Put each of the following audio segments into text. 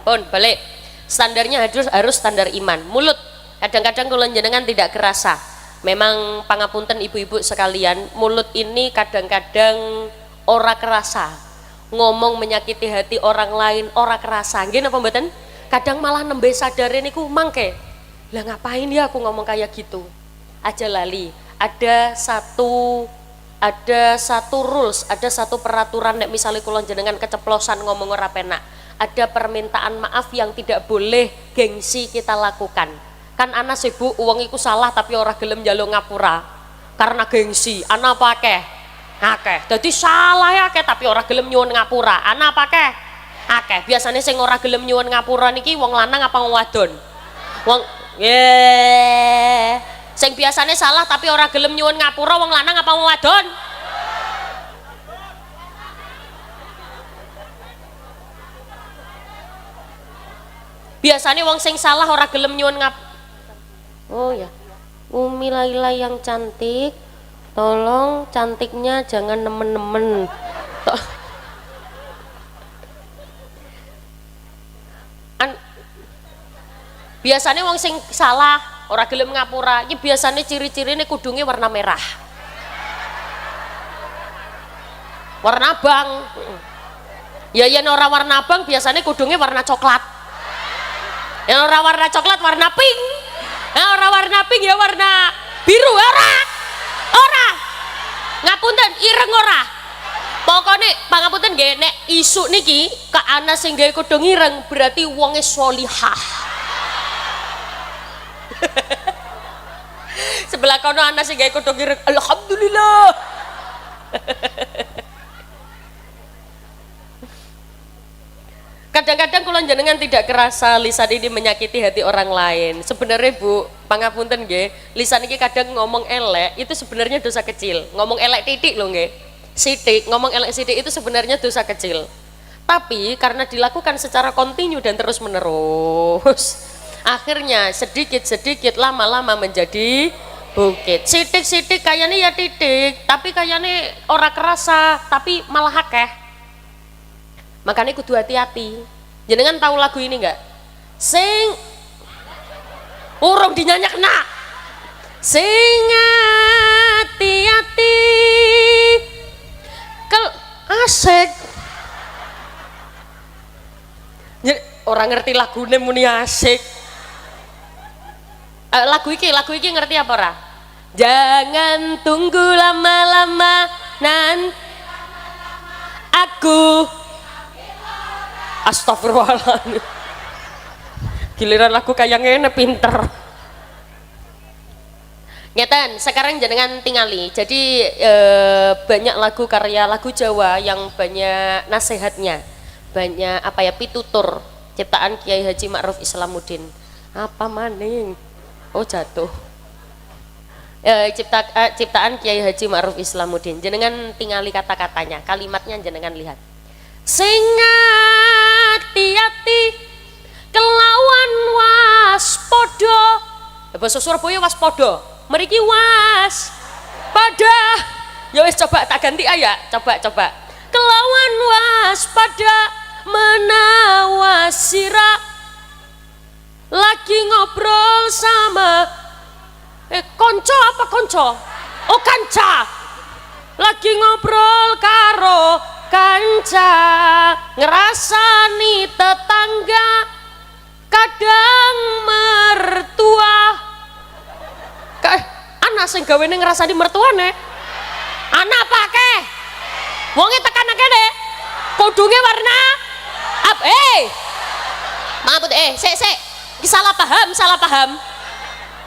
pun balik standarnya harus standar iman. Mulut kadang-kadang kula jenengan tidak kerasa. Memang pangapunten ibu-ibu sekalian, mulut ini kadang-kadang ora kerasa. Ngomong menyakiti hati orang lain ora kerasa. Nggih napa mboten? Kadang malah nembe sadare niku mangke. Lah ngapain ya aku ngomong kayak gitu? Aja lali. Ada satu rules, ada satu peraturan nek misalnya kula jenengan keceplosan ngomong ora penak. Ada permintaan maaf yang tidak boleh gengsi kita lakukan. Kan ana sibuk uang iku salah tapi ora gelem njaluk ngapura karena gengsi. Ana apa akeh? Akeh. Dadi salah ya akeh tapi ora gelem nyuwun ngapura. Ana apa akeh? Akeh. Biasanya sing ora gelem nyuwun ngapura niki wong lanang apa wong wadon? Wong sing biasanya salah tapi ora gelem nyuwun ngapura wong lanang apa wong wadon? Biasanya wong sing salah ora gelem nyuwun ngap. Oh ya. Umi Laila yang cantik, tolong cantiknya jangan nemen-nemen. Biasanya wong sing salah ora gelem ngapura, iki biasanya ciri-cirine kudunge warna merah. Warna abang. Ya yen ora warna abang biasanya kudunge warna coklat. Yang ora warna coklat warna pink. Yang ora warna pink ya warna biru. Ora. Ngapunten ireng ora. Pokoknya pangapunten nggih nek isuk niki ka ana sing gawe kudung ireng berarti wonge sholihah. Sebelah kono ana sing gawe kudung ireng. Alhamdulillah. Kadang-kadang kula jenengan tidak kerasa lisan ini menyakiti hati orang lain. Sebenarnya Bu, pangapunten nggih, lisan ini kadang ngomong elek itu sebenarnya dosa kecil. Ngomong elek titik loh nggih. Sithik, ngomong elek sithik itu sebenarnya dosa kecil. Tapi karena dilakukan secara kontinu dan terus-menerus, akhirnya sedikit-sedikit lama-lama menjadi bukit. Sithik-sithik kayaknya ya titik, tapi kayaknya ora kerasa, tapi malah akeh. Makanya kudu hati-hati. Jenengan tahu lagu ini enggak? Sing urung dinyanyakna. Sing hati-hati asik. Orang ngerti lagune muni asik. Lagu iki ngerti apa ora? Jangan tunggu lama-lama nan aku astagfirullahaladzim. Giliran lagu kayak ngene pinter. Ngeten, sekarang jenengan tingali. Jadi banyak lagu karya lagu Jawa yang banyak nasihatnya, banyak apa ya pitutur ciptaan Kiai Haji Ma'ruf Islamuddin. Apa maning? Oh jatuh. Ciptaan Kiai Haji Ma'ruf Islamuddin. Jenengan tingali kata-katanya, kalimatnya jenengan lihat. Sing hati-hati kelawan waspada. Basa Surabaya waspada. Mriki waspada. Ya wis coba tak ganti aja. Coba. Kelawan waspada menawa sira lagi ngobrol sama konco apa konco? Oh kanca. Lagi ngobrol karo kanca, ngerasani tetangga, kadang mertua. Anak sing gawene ngerasani mertuane. Anak apa ke? Wonge tekan kene. Kudunge warna maaf sik. Iki salah paham.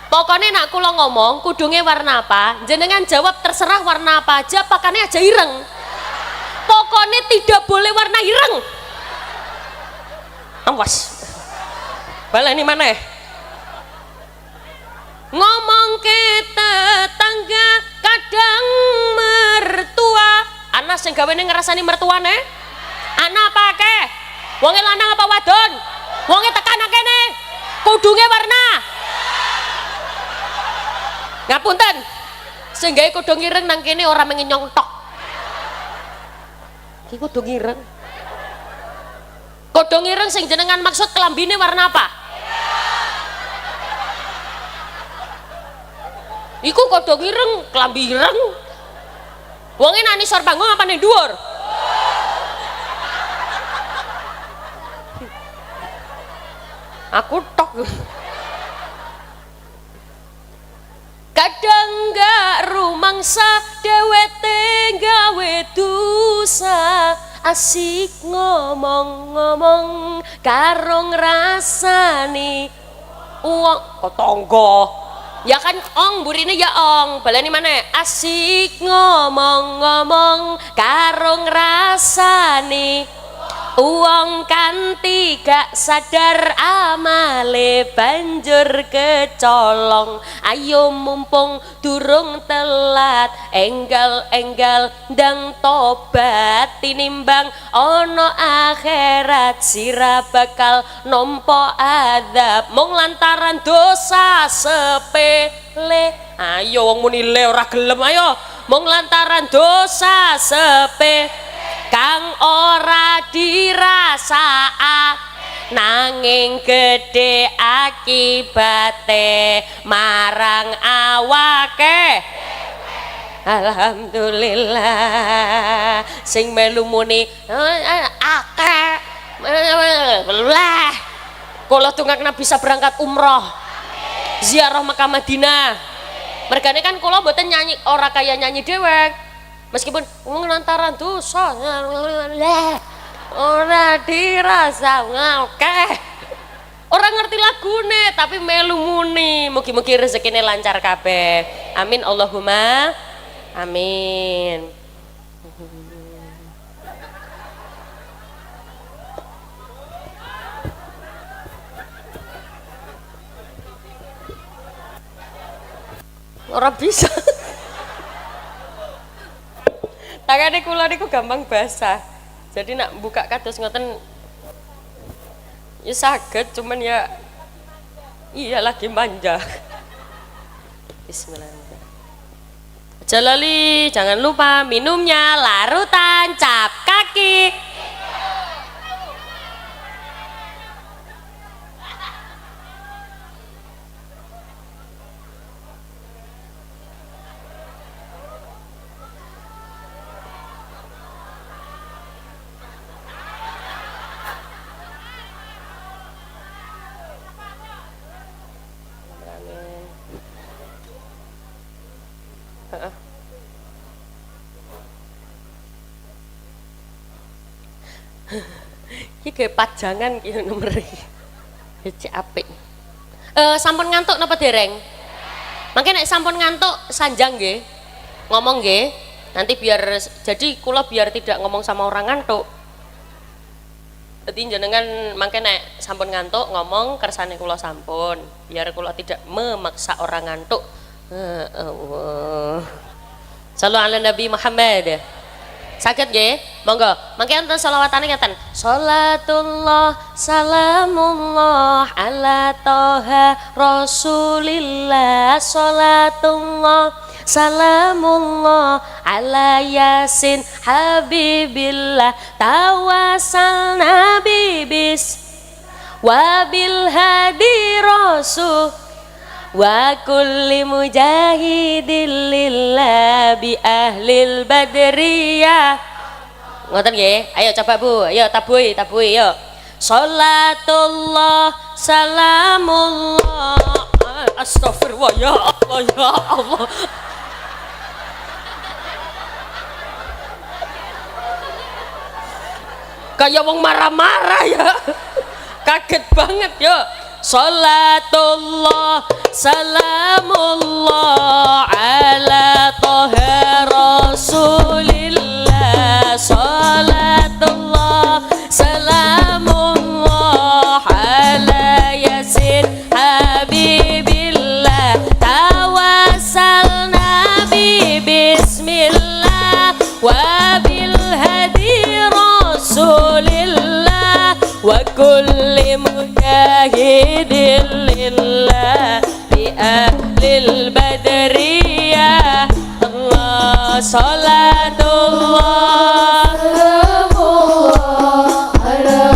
Pokoknya nak kula ngomong kudunge warna apa, jenengan jawab terserah warna apa aja, pakane aja ireng. Pokoknya tidak boleh warna ireng. Awas. Bala ini mana ya? Ngomong ke tetangga kadang mertua. Anak sing gawene ngrasani mertuane? Anak apa ke? Wonge lanang apa wadon? Wonge tekan kene. Kudunge warna. Ngapunten. Sing gawe kudung ireng nang kene ora mengenyong tok. Iki kudu ireng. Kodho ireng sing jenengan maksud kelambine warna apa? Iku kodho ireng, kelambi ireng. Wonge nang isor panggung apa ning dhuwur? Aku tok. Kadang gak rumangsa dheweke gawe dosa, asik ngomong-ngomong karo ngrasani uang kok tangga. Ya kan ong burine ya ong, baleni maneh asik ngomong-ngomong karo ngrasani uang kanthi gak sadar amale banjur kecolong. Ayo mumpung durung telat enggal-enggal ndang tobat tinimbang ana akhirat sira bakal nampa azab mung lantaran dosa sepele. Ayo wong muni le ora gelem ayo mung lantaran dosa sepele kang ora dirasa nanging gede akibate marang awake. Alhamdulillah sing melu muni akeh lah kula tungakna bisa berangkat umroh ziarah Makkah Madinah. Mergane kan kula mboten nyanyi ora kaya nyanyi dewek. Meskipun lantaran dosa ora dirasa ngakeh orang ngerti lagune tapi melu muni mugi-mugi rezekine lancar kabeh amin Allahumma amin. Ora bisa tangane kula niku gampang basah. Jadi nak buka kados ngoten ya saged cuman ya iya lagi manja. Bismillahirrahmanirrahim. Jalali jangan lupa minumnya larutan cap kaki. Iki gawe pajangan ki nomor iki. Cek apik. Sampun ngantuk napa dereng? Mangke nek sampun ngantuk sanjang nggih. Ngomong nggih. Nanti biar jadi kula biar tidak ngomong sama orang ngantuk. Dadi jenengan mangke nek sampun ngantuk ngomong kersane kula sampun, biar kula tidak memaksa orang ngantuk. Allah. Sallu ala Nabi Muhammad. Saged nggih? Monggo. Mangke wonten selawatane ngeten. Salatullah salamullah ala toha Rasulillah. Salatullah salamullah ala Yasin Habibillah. Tawasalna bibis wabil hadi Rasul wa kulli mujahidin lillah bi ahlil badriyah. Ngoten nggih. Ayo coba Bu, ayo tabuhi yo. Salatullah salamullah. Astagfirullah ya Allah ya Allah. Kayak wong marah-marah ya. Kaget banget ya. Salatullah salamullah ala toha Rasulillah. Salatullah salamullah ala Yasin Habibillah. Tawassalna bi bismillah wa bil hadi Rasulillah wa kulli mujahidin lillah bi ahlil badriyah. Allah salatullah salamullah ala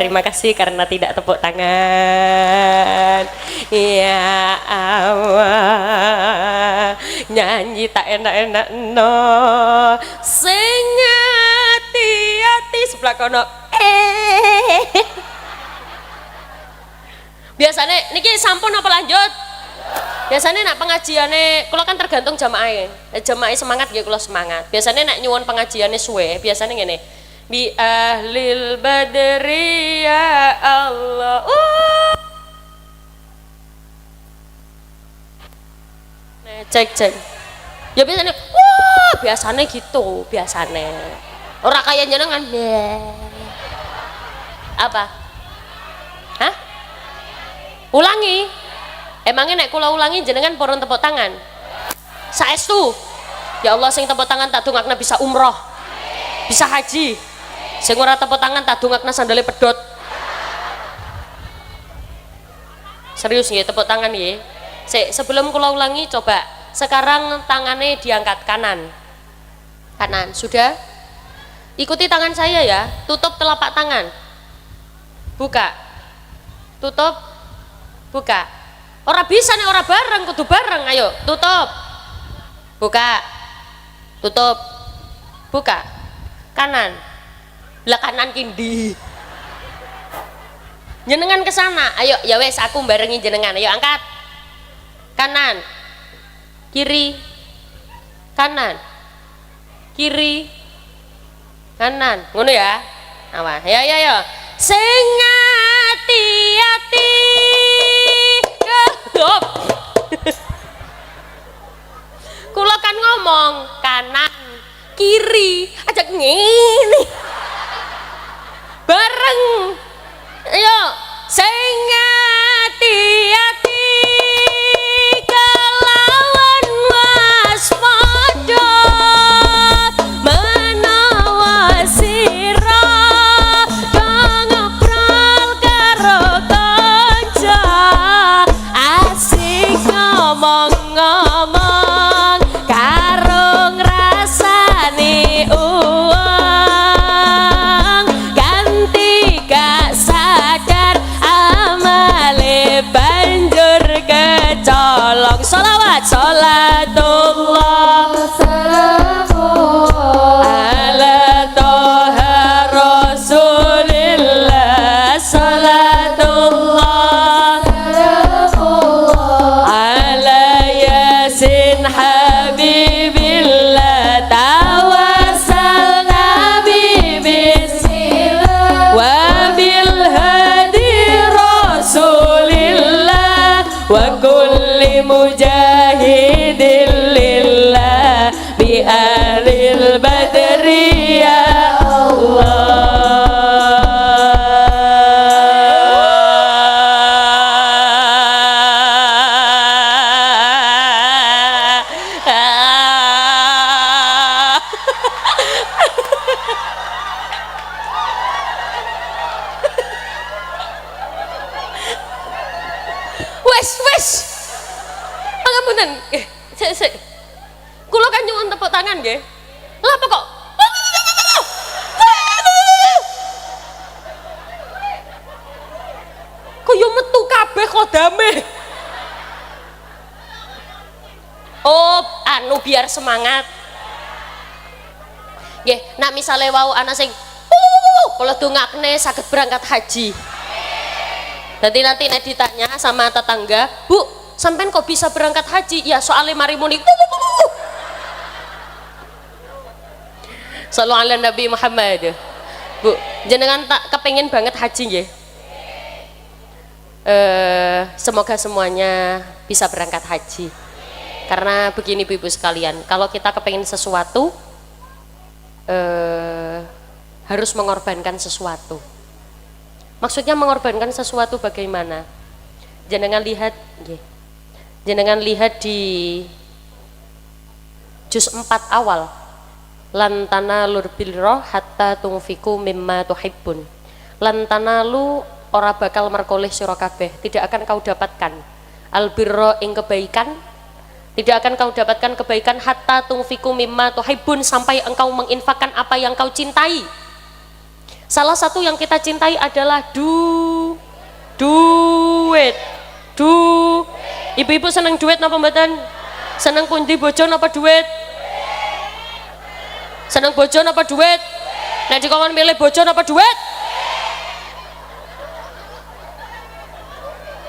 terima kasih karena tidak tepuk tangan. Ya Allah, nyanyi tak enak-enak no. Sing hati-hati sebelah kono. Biasanya niki sampun apa lanjut? Biasanya nak pengajiannya, kalau kan tergantung jamaah, jamaah semangat ya kalau semangat. Biasanya nak nyuwun pengajiannya suwe, biasanya gini, bi ahlil badri ya Allah. Nah, cek. Ya biasanya, biasanya gitu, biasanya. Orang kaya jenengan, apa? Hah? Ulangi. Emangnya nek kula ulangi jenengan porong tepuk tangan. Saestu. Ya Allah sing tepuk tangan tak dongakna bisa umroh. Bisa haji. Sing ora tepuk tangan tak dongakna sandale pedot. Serius nggih tepuk tangan nggih. Sebelum kula ulangi coba. Sekarang tangannya diangkat kanan. Kanan, sudah? Ikuti tangan saya ya. Tutup telapak tangan. Buka. Tutup. Buka. Orang bisa nih orang bareng, kudu bareng. Ayo, tutup, buka, tutup, buka, kanan, belah kanan kindi. Jenengan ke sana. Ayo, ya wes aku barengi jenengan. Ayo angkat, kanan, kiri, kanan, kiri, kanan. Ngono ya. Awas, ya. Sing hati-hati. Kula kan ngomong kanan kiri ajak ngene bareng. Ayo sing hati-hati kelawan waspada menawa sira kang ngepral karo kanca asik ngomong-ngomong karo ngrasani uang ganti gak sadar amale banjur kecolong. Sholawat sholatullah ala toha rasulillah sholatullah habibillah tawassalna bismillah wa bil hadi rasulillah wa kulli mujahidin lillah bi ahlil badri ya Allah. Wes. Pangapunten. Sik. Kula kan nyuwun tepuk tangan nggih. Lha apa kok? Kaya metu kabeh kodame. Oh, biar semangat. Nggih, nak misale wau ana sing kula dongakne saged berangkat haji. Nanti nek ditanya sama tetangga, Bu, sampean kok bisa berangkat haji? Ya soalnya mari muni. Sallu ala Nabi Muhammad. Bu, jenengan tak kepengen banget haji nggih? Semoga semuanya bisa berangkat haji. Karena begini Bu Ibu sekalian, kalau kita kepengen sesuatu harus mengorbankan sesuatu. Maksudnya mengorbankan sesuatu bagaimana? Jenengan lihat di juz 4 awal. Lan tanalur birra hatta tunfiku mimma tuhibbun. Lan tanalu ora bakal merkoleh sira kabeh, tidak akan kau dapatkan al birra ing kebaikan, tidak akan kau dapatkan kebaikan hatta tunfiku mimma tuhibbun, sampai engkau menginfakkan apa yang kau cintai. Salah satu yang kita cintai adalah duit. Ibu-ibu seneng duit napa mboten? Seneng pundi bojo napa duit? Seneng bojo napa duit? Nek dikongkon milih bojo napa duit?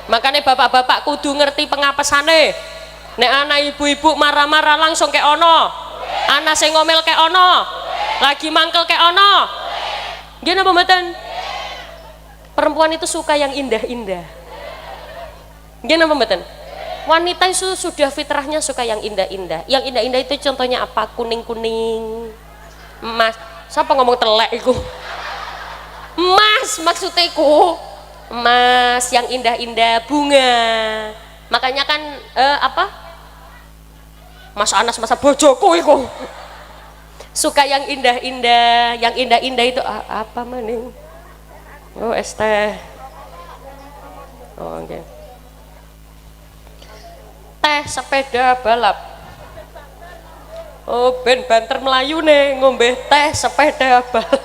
Makanya bapak-bapak kudu ngerti pengapesane. Nek anak ibu-ibu marah-marah langsung kayak ono, anak sing ngomel kayak ono, lagi mangkel kayak ono. Gini apa mboten? Perempuan itu suka yang indah-indah. Gini apa mboten? Wanita itu sudah fitrahnya suka yang indah-indah. Yang indah-indah itu contohnya apa? Kuning-kuning, emas. Siapa ngomong telek iku? Emas maksudnya iku. Emas yang indah-indah, bunga. Makanya kan apa? Mas Anas masa bojoku iku. Suka yang indah-indah. Yang indah-indah itu apa maning? Oh, es teh. Oh, oke. Okay. Teh sepeda balap. Oh, ben banter Melayu nih ngombe teh sepeda balap.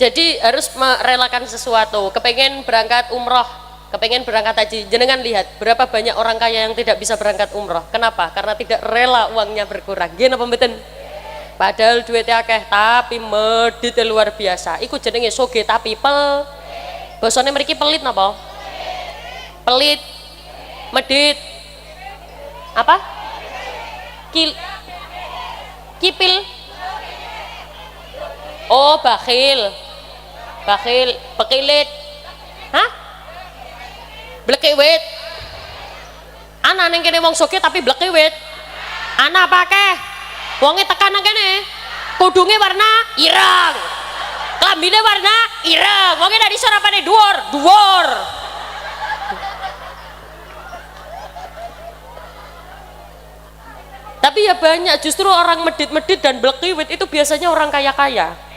Jadi harus merelakan sesuatu. Kepengen berangkat umroh, kepengen berangkat haji, jenengan lihat berapa banyak orang kaya yang tidak bisa berangkat umroh. Kenapa? Karena tidak rela uangnya berkurang. Gini apa mboten? Padahal duitnya akeh tapi medit luar biasa. Iku jenenge soge tapi bosone mriki pelit napa? Pelit, medit, apa? Kipil. Oh, bakhil, pekilit. Hah? Blekewit. Ana ning kene wong soge tapi blekewit. Ana pakai wonge tekan nang kene. Kudunge warna ireng. Klambine warna ireng. Wonge dari sorapane dhuwur. Tapi ya banyak justru orang medit-medit dan blekewit itu biasanya orang kaya-kaya.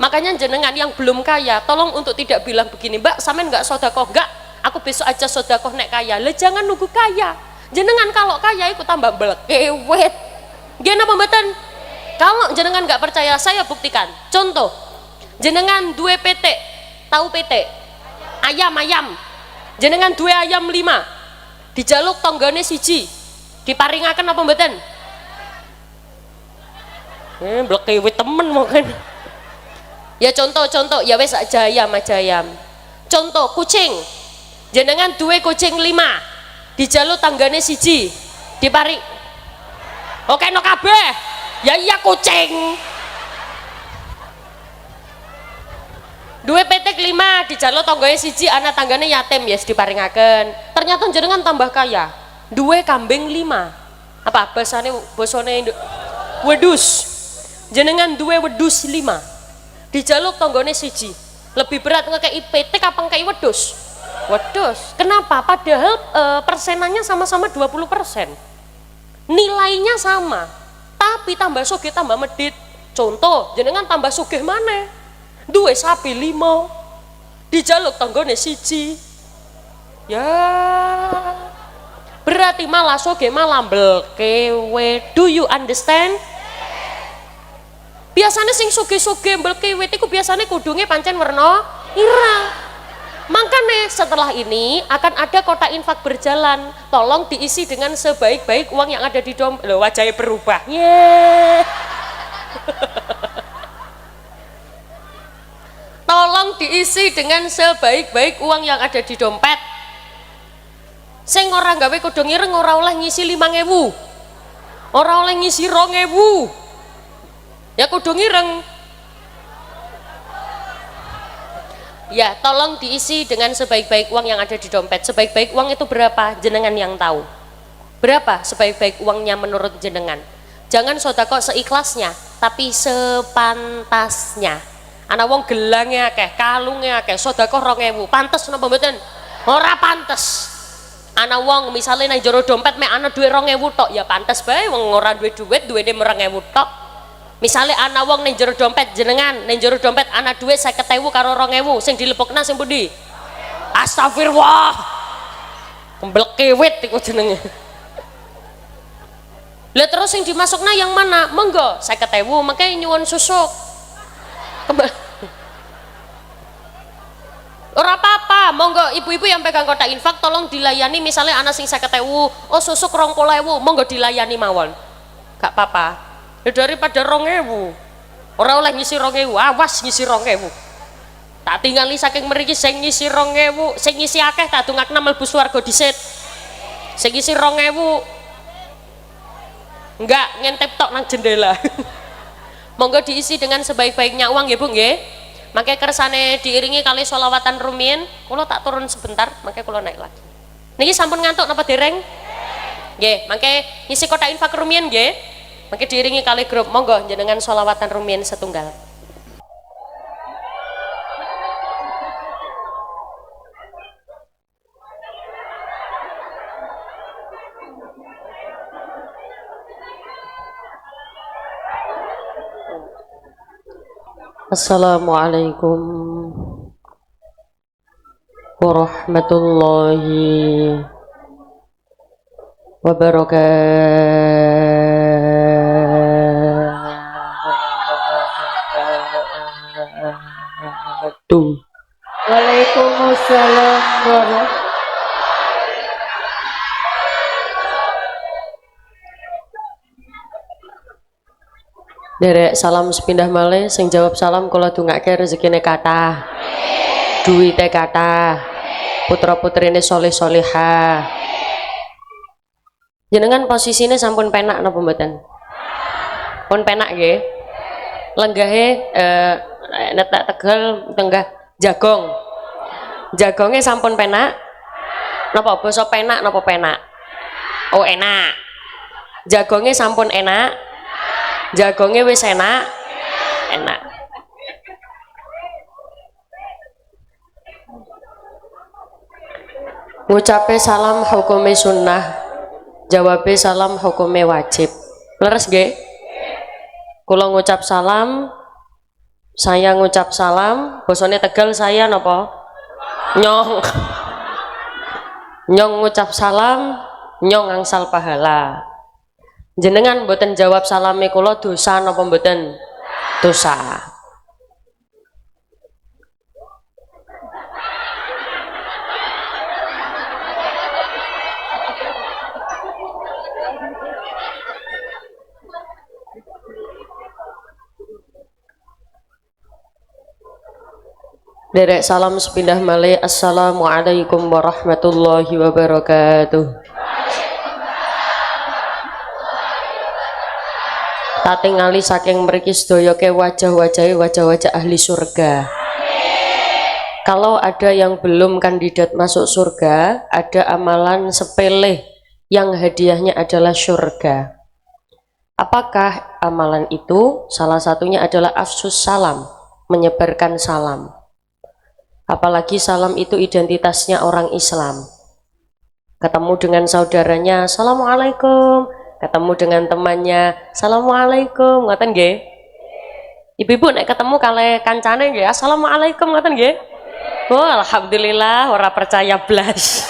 Makanya jenengan yang belum kaya, tolong untuk tidak bilang begini, Mbak, sampean nggak sodakoh? Nggak, aku besok aja sodakoh nek kaya. Lah jangan nunggu kaya. Jenengan kalau kaya ikut tambah belkewet. Gimana pembetan? Kalau jenengan nggak percaya, saya buktikan. Contoh, jenengan 2 PT, tahu PT? Ayam. Jenengan 2 ayam 5, dijaluk tonggane siji, diparingaken apa mboten? Belkewet temen mungkin. Ya contoh ya wes aja ayam. Contoh kucing, jenengan 2 kucing 5, dijaluk tanggane siji, dipari. Oke no kabeh. Ya iya kucing. 2 petek 5 dijaluk tanggane siji, anak tanggane yatim ya yes, diparingaken. Ternyata jenengan tambah kaya. 2 kambing 5. Apa bosone wedus. Jenengan 2 wedus 5. Dijaluk tonggone siji, lebih berat ngekei PT apa ngekei wedus? Wedus. Kenapa? Padahal persenannya sama-sama 20%, nilainya sama, tapi tambah sugih tambah medit. Contoh, jenengan tambah sugih mana? 2 sapi 5, dijaluk tonggone siji, ya berarti malah sugih malah belkewe. Do you understand? Biasanya sing suge-suge belkewet itu biasanya kudungnya pancen warna ireng. Makanya setelah ini akan ada kotak infak berjalan. Tolong diisi dengan sebaik-baik uang yang ada di dompet. Loh, wajahnya berubah. Yeay. Tolong diisi dengan sebaik-baik uang yang ada di dompet. Sing ora gawe kudung ireng ora oleh ngisi 5.000. Ora oleh ngisi 2.000. Ya kudu ngireng. Ya tolong diisi dengan sebaik-baik uang yang ada di dompet. Sebaik-baik uang itu berapa? Jenengan yang tahu. Berapa sebaik-baik uangnya menurut jenengan? Jangan sodako seikhlasnya, tapi sepantasnya. Ana wong gelangnya akeh, kalungnya akeh, sodako 2.000. Pantes napa mboten? Ora pantes. Ana wong misalnya nang jero dompet mek ana duwe 2.000 tok, ya pantes bae wong ora duwe duit, duwene 2.000 tok. Misalnya anak wong ning jero dompet jenengan, ning jero dompet anak duit 50.000 karo 2.000, sing dilepokna sing pundi? Astagfirullah. Blekewet iku jenenge. Lah terus yang dimasukna yang mana? Monggo 50.000 makanya nyuwun susuk. Ora apa-apa, monggo ibu-ibu yang pegang kotak infak tolong dilayani, misalnya anak sing 50.000, oh susuk 20.000, monggo dilayani mawon. Gak apa-apa. Ya daripada 2.000. Ora oleh ngisi 2.000, awas ngisi 2.000. Tak tinggali saking mriki sing ngisi 2.000, sing ngisi akeh tak dongakna mlebu swarga dhisit. Sing ngisi 2.000 enggak ngentep tok nang jendela. Monggo diisi dengan sebaik-baiknya uang ya Bu nggih. Makanya kersane diiringi kali sholawatan rumiyin, kula tak turun sebentar, makanya kula naik lagi. Niki sampun ngantuk napa dereng? Nggih, makanya ngisi kotak infak rumiyin nggih. Makanya diiringi kali grup, monggo jenengan sholawatan rumiyin setunggal. Assalamualaikum warahmatullahi wabarakatuh. Waalaikumsalam warahmatullahi. Derek salam sepindah malih sing jawab salam kula dongake rezekine kathah. Duwite kathah. Putra-putrine soleh-solehah. Jenengan posisine sampun penak napa mboten? Pun penak nggih. Lenggahe netak Tegal tenggah jagong. Jagonge sampun penak. Napa basa penak napa penak? Oh enak. Jagonge sampun enak. Jagongnya wis enak. Ngucape salam hukume sunnah, jawabe salam hukume wajib. Leres nggih? Kula ngucap salam, saya ngucap salam, bosone Tegal saya napa? Nyong. Nyong ngucap salam, nyong angsal pahala. Jenengan mboten jawab salame kula dosa napa mboten? Dosa. Derek salam sepindah malih. Assalamualaikum warahmatullahi wabarakatuh. Tak tingali saking mriki sedaya ke wajah-wajah ahli surga. Kalau ada yang belum kandidat masuk surga, ada amalan sepele yang hadiahnya adalah surga. Apakah amalan itu? Salah satunya adalah afsus salam, menyebarkan salam. Apalagi salam itu identitasnya orang Islam. Ketemu dengan saudaranya, assalamualaikum. Ketemu dengan temannya, assalamualaikum, ngoten nggih. Ibu-ibu nek ketemu kali kancane nggih, assalamualaikum, ngoten nggih. Oh, alhamdulillah, ora percaya blas.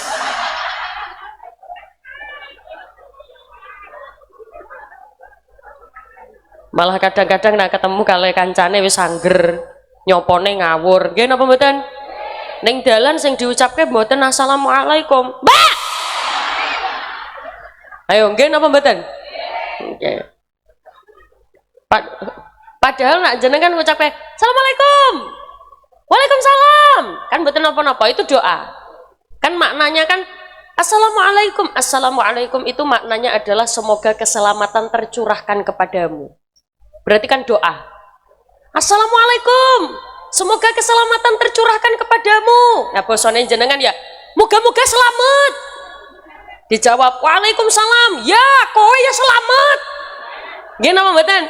Malah kadang-kadang nek ketemu kali kancane wis angger, nyopone ngawur. Nggih napa mboten? Ning dalan sing diucapke mboten assalamualaikum. Mbak! Ayo, nggih napa mboten? Nggih. Padahal nak jenengan ngucapke assalamualaikum. Waalaikumsalam. Kan mboten napa-napa, itu doa. Kan maknanya kan assalamualaikum. Assalamualaikum itu maknanya adalah semoga keselamatan tercurahkan kepadamu. Berarti kan doa. Assalamualaikum. Semoga keselamatan tercurahkan kepadamu. Nah, bosone jenengan ya, moga-moga selamat. Dijawab, waalaikumsalam. Ya, kowe ya selamat. Gini apa mboten?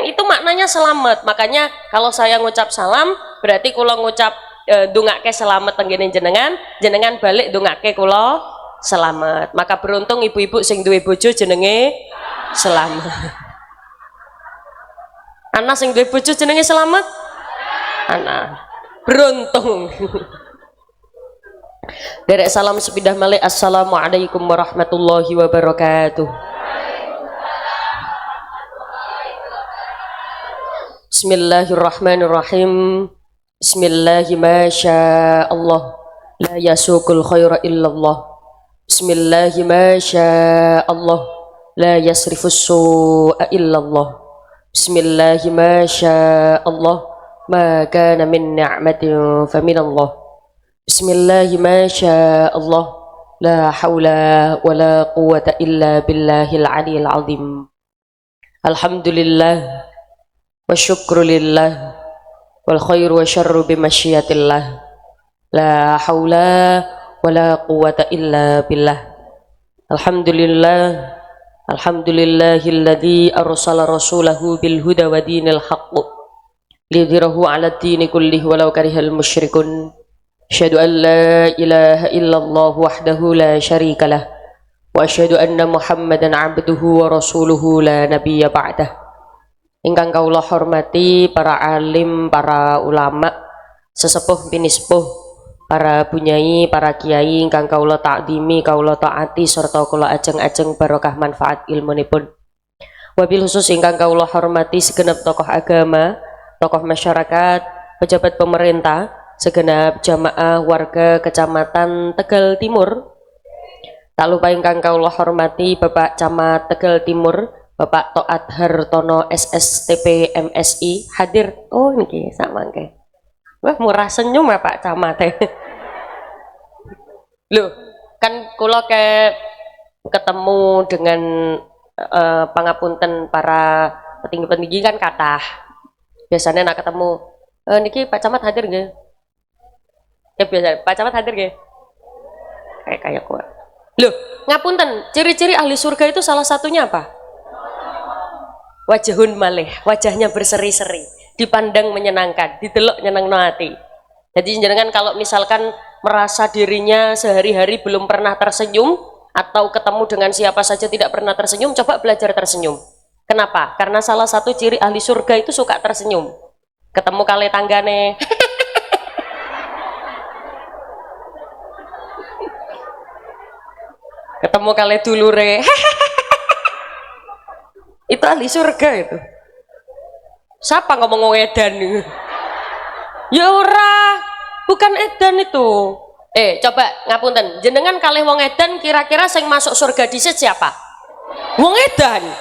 Itu maknanya selamat. Makanya kalau saya ngucap salam, berarti kula ngucap ndongake selamat tenggene jenengan, jenengan balik ndongake kula selamat. Maka beruntung ibu-ibu sing duwe bojo jenenge selamat. Anak sing duwe bojo jenenge selamat? Anak. Beruntung. Derek salam sepindah malih. Assalamualaikum warahmatullahi wabarakatuh. Bismillahirrahmanirrahim. Bismillahi ma syaa Allah la yasukul khaira illallah. Bismillahi ma syaa Allah la yasrifus su'a illallah. Bismillahi ma syaa Allah ma kana min ni'matin faminallah. Bismillahi ma syaa Allah la haula wala quwwata illa billahil aliyil azim. Alhamdulillah wa syukru lillah wal khairu wa syarru bimasyiatillah la haula wala quwwata illa billah. Alhamdulillah, alhamdulillahilladzi arsala rasulahu bil huda wa dinil haqq lidhirahu 'ala ad-dini kullihi walau karihal musyrikun. Asyhadu an la ilaha illallah wahdahu la syarikalah wa asyhadu anna muhammadan 'abduhu wa rasuluhu la nabiyya ba'dah. Ingkang kawula hormati para alim, para ulama, sesepuh pinispuh, para bunyai, para kiai ingkang kawula takdimi, kawula taati serta kula ajeng-ajeng barokah manfaat ilmunipun. Wabil khusus ingkang kawula hormati segenap tokoh agama, tokoh masyarakat, pejabat pemerintah, segenap jamaah warga Kecamatan Tegal Timur. Tak lupa ingkang kawula hormati Bapak Camat Tegal Timur, Bapak Toat Hartono SSTP MSI hadir. Oh niki sak mangke. Wah murah senyum ya Pak Camat. Loh, kan kula ketemu dengan pangapunten para petinggi-petinggi kan kathah. Biasanya nak ketemu niki Pak Camat hadir nggih? Ya biasa Pak Camat hadir nggih? Kayak kuat. Loh, ngapunten, ciri-ciri ahli surga itu salah satunya apa? Wajahun malih, wajahnya berseri-seri, dipandang menyenangkan, didelok nyenengno ati. Jadi jenengan kalau misalkan merasa dirinya sehari-hari belum pernah tersenyum atau ketemu dengan siapa saja tidak pernah tersenyum, coba belajar tersenyum. Kenapa? Karena salah satu ciri ahli surga itu suka tersenyum. Ketemu kali tanggane ketemu kali dulure itu ahli surga itu. Siapa ngomong edan nih? Ya ora, bukan edan itu. Coba ngapunten, jenengan kalih wong edan kira-kira sing masuk surga dhisik siapa? Wong edan.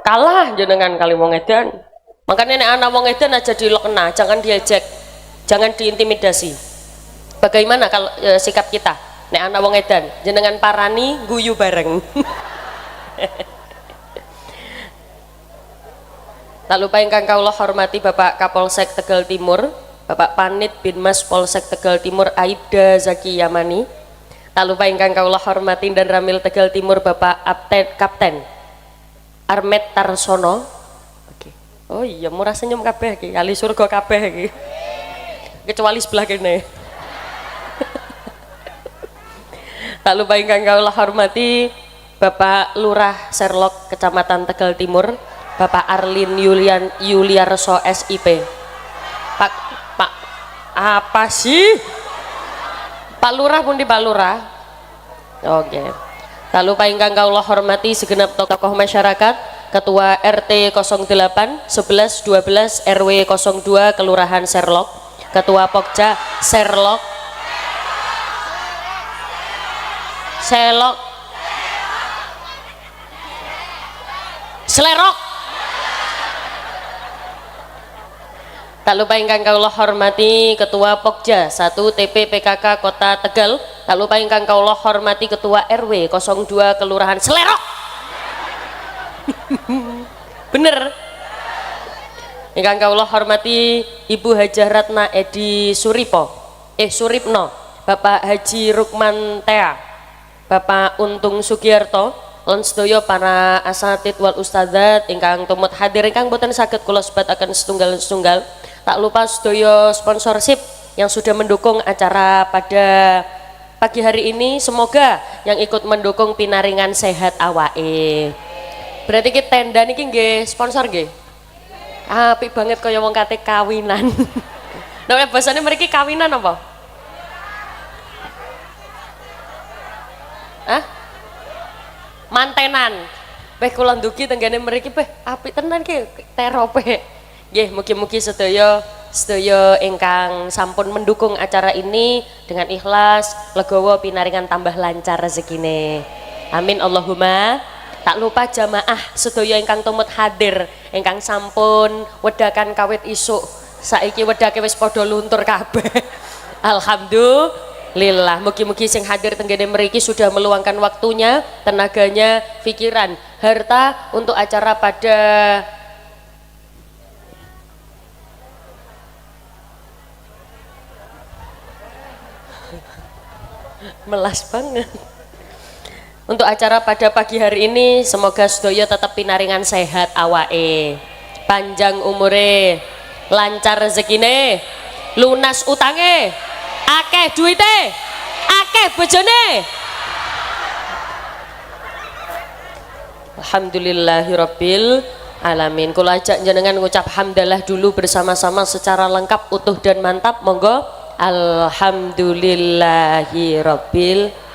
Kalah jenengan kalih wong edan. Makanya nek ana wong edan aja dilekna, jangan diejek, jangan diintimidasi. Bagaimana kalau sikap kita? Nek ana wong edan, jenengan parani guyu bareng. Tak lupa ingkang kawula hormati Bapak Kapolsek Tegal Timur, Bapak Panit Binmas Polsek Tegal Timur Aibda Zaki Yamani. Tak lupa ingkang kawula hormati dan Ramil Tegal Timur Bapak Kapten Armet Tarsono. Oke. Oh iya murah senyum kabeh iki, ahli surga kabeh iki. Kecuali sebelah kene. Tak lupa ingkang kawula hormati Bapak Lurah Serlok Kecamatan Tegal Timur, Bapak Arlin Yuliarso SIP. Pak apa sih? Pak Lurah pun di Pak Lurah. Oke. Tak lupa ingkang kawula hormati segenap tokoh masyarakat, Ketua RT 08 11 12 RW 02 Kelurahan Serlok, Ketua Pokja Serlok Selerok. Tak lupa ingkang kawula hormati Ketua Pokja 1 TP PKK Kota Tegal. Tak lupa ingkang kawula hormati Ketua RW 02 Kelurahan Selerok. Bener. Ingkang kawula hormati Ibu Hajah Ratna Edi Suripno, Bapak Haji Rukman Tea, Bapak Untung Sugiarto, lan sedaya para asatid wal ustadzat ingkang tumut hadir ingkang boten saged kula sebataken setunggal-setunggal. Tak lupa sedaya sponsorship yang sudah mendukung acara pada pagi hari ini. Semoga yang ikut mendukung pinaringan sehat awake. Berarti kita tenda niki nggih sponsor nggih. Apik banget kaya wong kate kawinan. Nah, bahasane mriki kawinan apa? Hah? Mantenan. Peh kula ndugi tenggene mriki peh apik tenan ki terope. Nggih, mugi-mugi sedaya ingkang sampun mendukung acara ini dengan ikhlas, legowo pinaringan tambah lancar rezekine. Amin Allahumma. Tak lupa jamaah sedaya ingkang tumut hadir, ingkang sampun wedakan kawit isuk. Saiki wedake wis padha luntur kabeh. Alhamdulillah, mugi-mugi sing hadir tenggene mriki sudah meluangkan waktunya, tenaganya, pikiran, harta untuk acara pada melas banget. Untuk acara pada pagi hari ini semoga sedaya tetap pinaringan sehat awake, panjang umure, lancar rezekine, lunas utange, akeh duite, akeh bojone. Alhamdulillahirabbil alamin. Kula ajak jenengan ngucap hamdalah dulu bersama-sama secara lengkap, utuh dan mantap. Monggo. Alhamdulillahirabbil.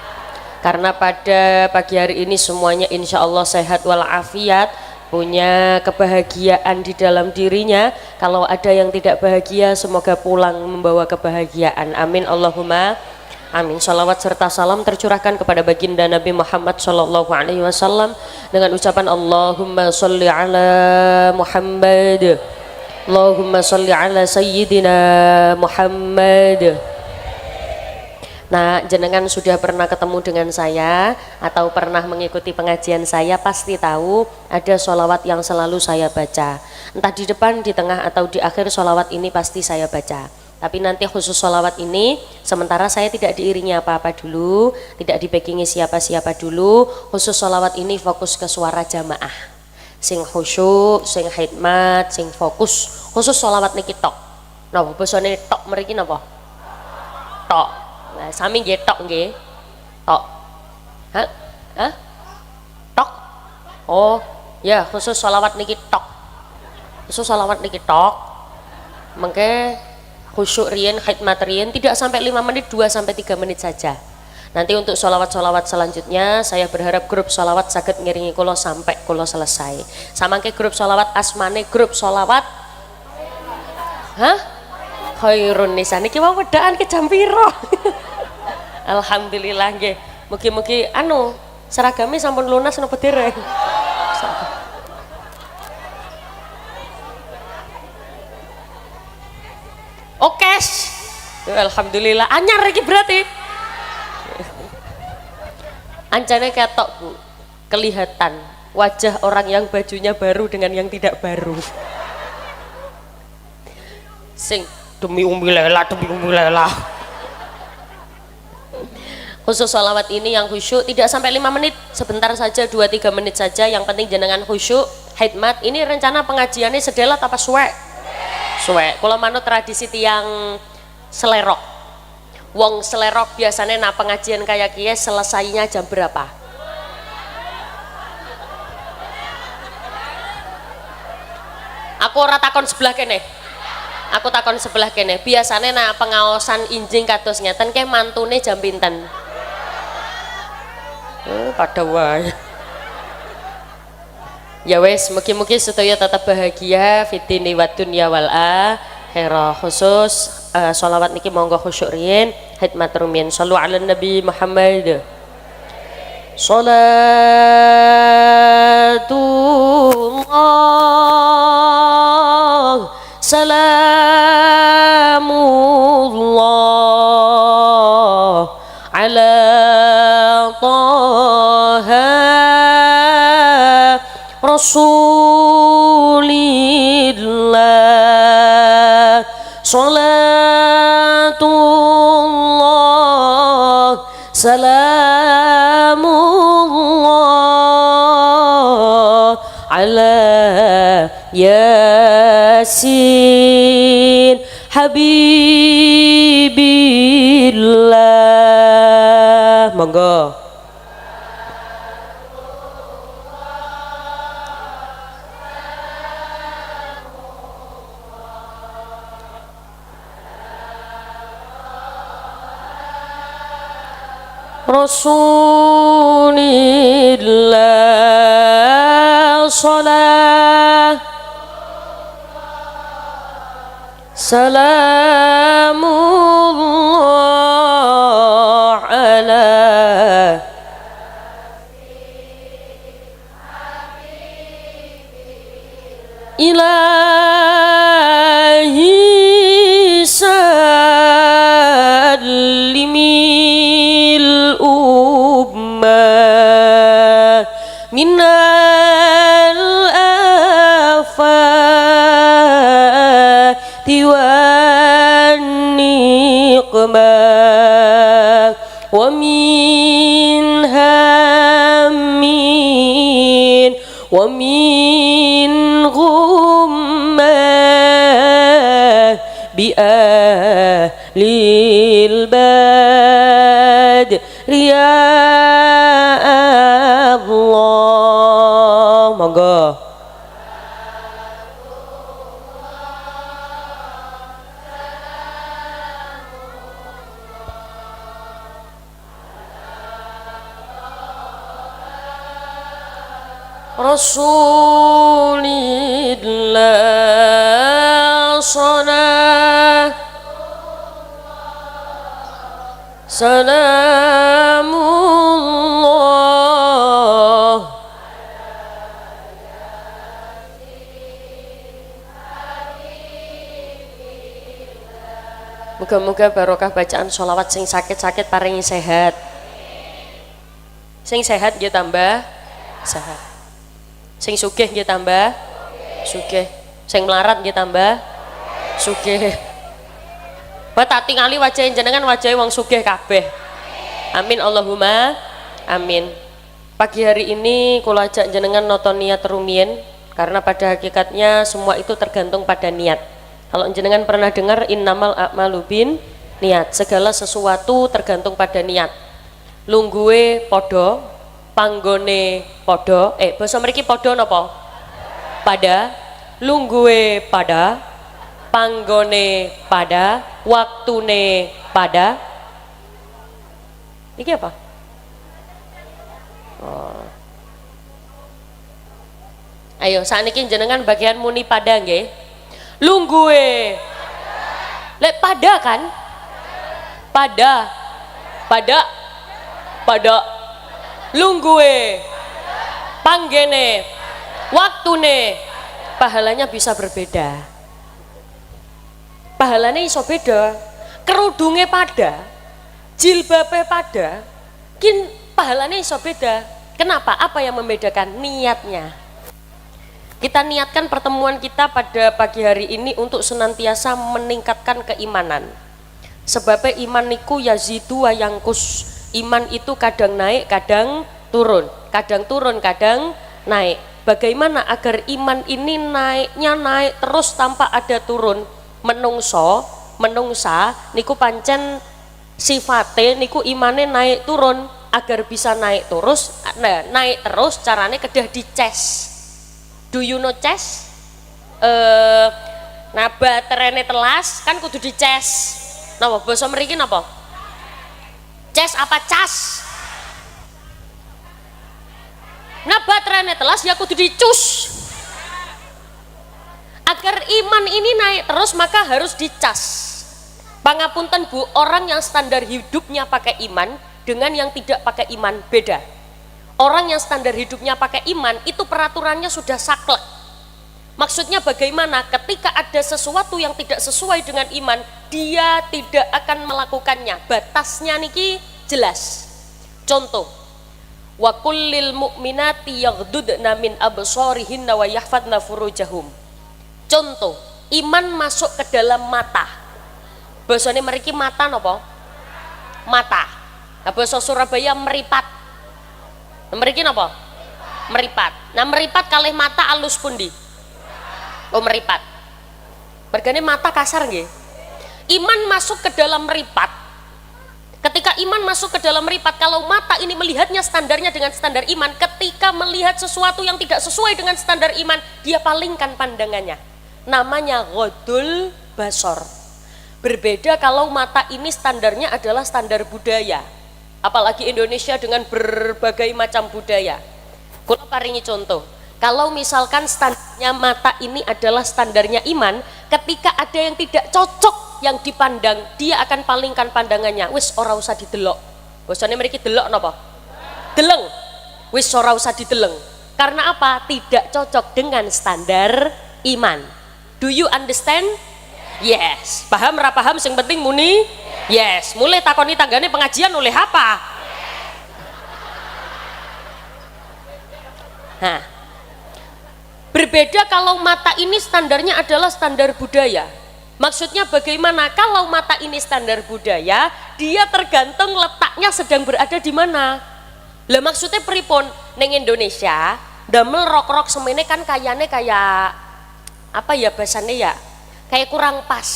Karena pada pagi hari ini semuanya insya Allah sehat walafiat, punya kebahagiaan di dalam dirinya. Kalau ada yang tidak bahagia, semoga pulang membawa kebahagiaan. Amin Allahumma amin. Salawat serta salam tercurahkan kepada baginda Nabi Muhammad sallallahu alaihi wasallam dengan ucapan Allahumma sholli ala Muhammad, Allahumma sholli ala Sayyidina Muhammad. Nah, jenengan sudah pernah ketemu dengan saya atau pernah mengikuti pengajian saya, pasti tahu ada sholawat yang selalu saya baca. Entah di depan, di tengah, atau di akhir sholawat ini pasti saya baca. Tapi nanti khusus sholawat ini, sementara saya tidak diiringi apa-apa dulu, tidak dibackingi siapa-siapa dulu. Khusus sholawat ini fokus ke suara jamaah. Sing khusyuk, sing khidmat, sing fokus. Khusus sholawat niki tok. Nah, bosone tok mriki napa? Tok. Nah, sami nggih tok nggih. Tok. Hah? Hah? Tok. Oh, ya khusus sholawat niki tok. Khusus sholawat niki tok. Mengke khusyuk riyen, khidmat riyen tidak sampai 5 menit, 2 sampai 3 menit saja. Nanti untuk sholawat-sholawat selanjutnya saya berharap grup sholawat saged ngiringi kula sampai kula selesai. Samangke grup sholawat asmane grup sholawat. Hah? Khairun nisa niki wae wedaan ke jam piro? Alhamdulillah nggih. Mugi-mugi anu seragame sampun lunas napa dereng? Okes. Alhamdulillah anyar iki berarti. Ancane ketok Bu, kelihatan wajah orang yang bajunya baru dengan yang tidak baru. Sing demi Umi Lela, demi Umi Lela. Khusus sholawat ini yang khusyuk tidak sampai 5 menit, sebentar saja, 2-3 menit saja, yang penting jenengan khusyuk, khidmat. Ini rencana pengajiannya sedelat apa suwek? Suwek. Kalau manut tradisi tiang selerok, wong selerok biasanya nah pengajian kayak kia selesainya jam berapa? Aku ora takon sebelah kene. Aku takon sebelah kene. Biasanya nah pengawasan injing kados ngeten ke mantune jam pinten? Pada wae. Ya wes, mugi-mugi sedaya tetap bahagia fitini wa dunya wal akhirah. Khusus sholawat niki monggo khusyuk riyin, khidmat rumiyin. Shallu ala Nabi Muhammad. Salatullah salamullah ala taha rasulillah. Salatullah salamullah ala yasin habibillah. Monggo. Rasulillah salah salamullah ala ilahi salimil ummah minal afati wan niqmah wa min hammin wa min ghummah bi ahlil badri ya Allah. Monggo. Rasulillah salah salamullah muga-muga barokah bacaan sholawat sing sakit-sakit paringi sehat sing sehat nggih tambah sehat sing sugih nggih tambah sugih sing melarat nggih tambah sugih. Bae tak tingali wajah jenengan wajahe wong sugih kabeh. Amin Allahumma amin. Pagi hari ini kula ajak jenengan noto niat rumiyin karena pada hakikatnya semua itu tergantung pada niat. Kalau jenengan pernah dengar innamal a'malu bin niat, segala sesuatu tergantung pada niat. Lungguhe padha panggone podo basa mriki podo napa pada lungguhe pada panggone pada waktune pada iki apa ayo sakniki jenengan bagian muni pada nggih lungguhe lek pada kan pada lungguhe panggene waktune pahalanya bisa berbeda pahalanya iso beda kerudunge pada jilbabe pada kin pahalanya iso beda kenapa apa yang membedakan niatnya kita niatkan pertemuan kita pada pagi hari ini untuk senantiasa meningkatkan keimanan sebabnya iman niku yazidu wa yangkus iman itu kadang naik, kadang turun, kadang naik. Bagaimana agar iman ini naiknya naik terus tanpa ada turun? Menungsa, niku pancen sifate, niku imane naik turun agar bisa naik terus, naik terus. Carane kedah dices. Do you know ces? Nah baterainya telas kan kudu dices. Nah basa mriki napa? Ces apa cas? Nah baterainya telas ya kudu dicus. Agar iman ini naik terus maka harus dicas. Pangapunten Bu, orang yang standar hidupnya pakai iman dengan yang tidak pakai iman beda. Orang yang standar hidupnya pakai iman itu peraturannya sudah saklek. Maksudnya bagaimana? Ketika ada sesuatu yang tidak sesuai dengan iman, dia tidak akan melakukannya. Batasnya niki jelas. Contoh, wa kullil mu'minati yaghdudna min absarihinna wa yahfadna furujahum. Contoh, iman masuk ke dalam mata. Basane mriki mata napa? Mata. Nah basa Surabaya meripat. Mriki napa? Meripat. Nah meripat kalih mata alus pundi? Oh meripat. Mergane mata kasar nggih. Iman masuk ke dalam meripat. Ketika iman masuk ke dalam meripat, kalau mata ini melihatnya standarnya dengan standar iman, ketika melihat sesuatu yang tidak sesuai dengan standar iman, dia palingkan pandangannya. Namanya ghodul basor. Berbeda kalau mata ini standarnya adalah standar budaya. Apalagi Indonesia dengan berbagai macam budaya. Kula paringi contoh. Kalau misalkan standarnya mata ini adalah standarnya iman, ketika ada yang tidak cocok yang dipandang, dia akan palingkan pandangannya. Wis ora usah didelok. Bosone mriki delok napa? Deleng. Wis ora usah dideleng. Karena apa? Tidak cocok dengan standar iman. Do you understand? Yes. Paham ra paham sing penting muni? Yes. Mulai takoni tanggane pengajian oleh apa? Nah. Berbeda kalau mata ini standarnya adalah standar budaya. Maksudnya bagaimana? Kalau mata ini standar budaya, dia tergantung letaknya sedang berada di mana. Lah maksudnya pripun? Neng Indonesia, damel rok-rok semene kan kayane kayak apa ya bahasane ya? Kayak kurang pas.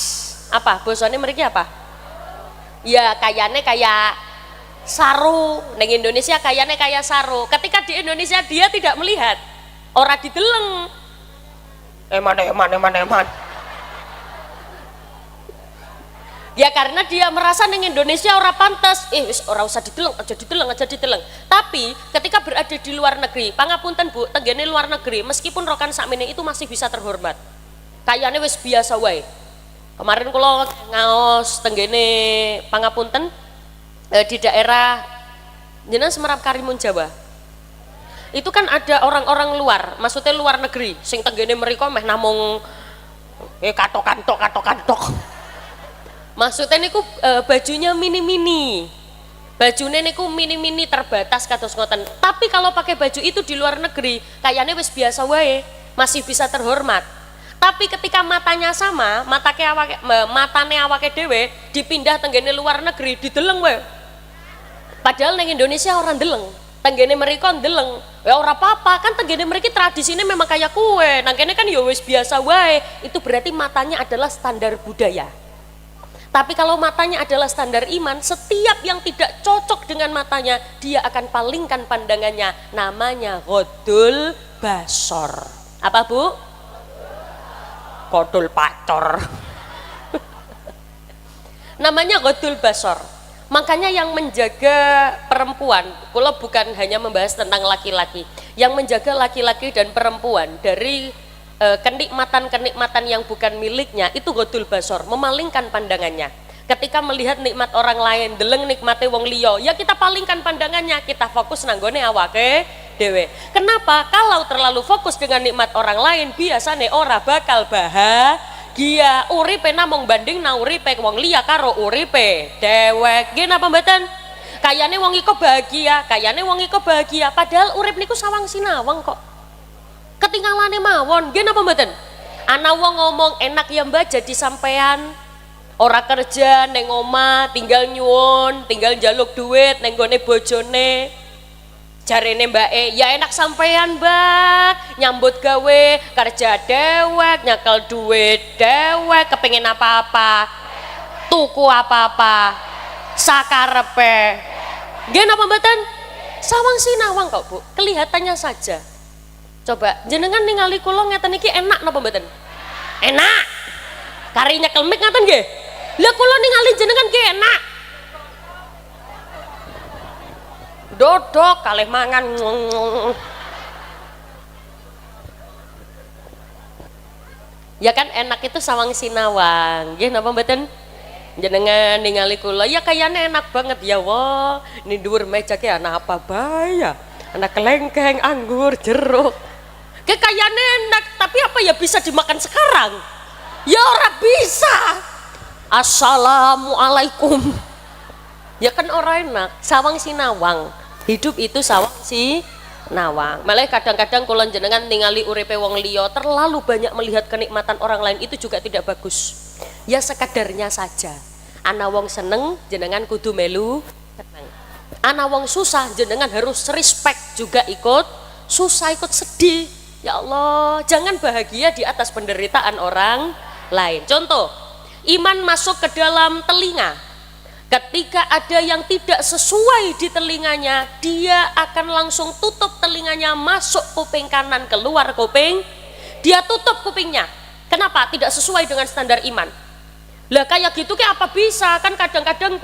Apa? Bahasane mriki apa? Ya kayane kayak saru. Neng Indonesia kayane kayak saru. Ketika di Indonesia dia tidak melihat. Ora dideleng. Eman. Ya karena dia merasa neng Indonesia ora pantas. Wis ora usah dideleng, aja dideleng. Tapi ketika berada di luar negeri, pangapunten Bu, tenggene luar negeri, meskipun rokan sakmene itu masih bisa terhormat. Kayane wis biasa wae. Kemarin kula ngaos tenggene pangapunten di daerah jenengan Semarang Karimun Jawa. Itu kan ada orang-orang luar, maksudnya luar negeri, sing tenggene mriko meh namung katok. Maksudnya niku bajunya mini-mini. Bajune niku mini-mini terbatas kados ngoten. Tapi kalau pakai baju itu di luar negeri, kayaknya wis biasa wae, masih bisa terhormat. Tapi ketika matanya sama, matane awake dhewe dipindah tenggene luar negeri, dideleng wae. Padahal neng Indonesia orang deleng. Tenggene mereka ndeleng, ya ora apa-apa kan tenggene mereka tradisinya memang kayak kue, nang kene kan ya wis biasa wae. Itu berarti matanya adalah standar budaya. Tapi kalau matanya adalah standar iman, setiap yang tidak cocok dengan matanya, dia akan palingkan pandangannya. Namanya ghodul basor. Apa Bu? Ghodul pacor. Namanya ghodul basor. Makanya yang menjaga perempuan, kalau bukan hanya membahas tentang laki-laki, yang menjaga laki-laki dan perempuan dari kenikmatan-kenikmatan yang bukan miliknya, itu ghodul basor, memalingkan pandangannya. Ketika melihat nikmat orang lain, deleng nikmate wong liya, ya kita palingkan pandangannya, kita fokus nanggone awake dhewe. Kenapa? Kalau terlalu fokus dengan nikmat orang lain, biasane ora bakal bahagia. Uripe namung banding na uripe wong liya karo uripe dewek. Nggih napa mboten? Kayane wong iku bahagia, padahal urip niku sawang sinawang kok. Ketinggalane mawon. Nggih napa mboten? Ana wong ngomong enak ya Mbak jadi sampean ora kerja neng omah, tinggal nyuwun, tinggal njaluk duit neng gone bojone. Jarene mbake, ya enak sampean Mbak, nyambut gawe, kerja dewek, nyakel duit dewek, kepengin apa-apa, tuku apa-apa, sakarepe. Nggih napa mboten? Sawang sinawang kok Bu, kelihatannya saja. Coba jenengan ningali kula ngeten iki enak napa mboten? Enak. Kari nyekel mik ngaten nggih? Lah kula ningali jenengan ki enak. Dodok kalih mangan. Ya kan enak itu sawang sinawang. Nggih napa mboten? Jenengan ningali kula ya kayane enak banget ya wah. Ini dhuwur meja ki ana apa bae ya? Ana kelengkeng, anggur, jeruk. Kayane enak, tapi apa ya bisa dimakan sekarang? Ya ora bisa. Assalamualaikum. Ya kan ora enak, sawang sinawang. Hidup itu sawang sinawang. Malah kadang-kadang kula jenengan ningali uripe wong liya terlalu banyak melihat kenikmatan orang lain, itu juga tidak bagus. Ya sekadarnya saja. Ana wong seneng jenengan kudu melu seneng. Ana wong susah jenengan harus respect juga ikut susah, ikut sedih. Ya Allah, jangan bahagia di atas penderitaan orang lain. Contoh, iman masuk ke dalam telinga. Ketika ada yang tidak sesuai di telinganya, dia akan langsung tutup telinganya, masuk kuping kanan, keluar kuping, dia tutup kupingnya. Kenapa? Tidak sesuai dengan standar iman. Lah kayak gitu kayak apa bisa? Kan kadang-kadang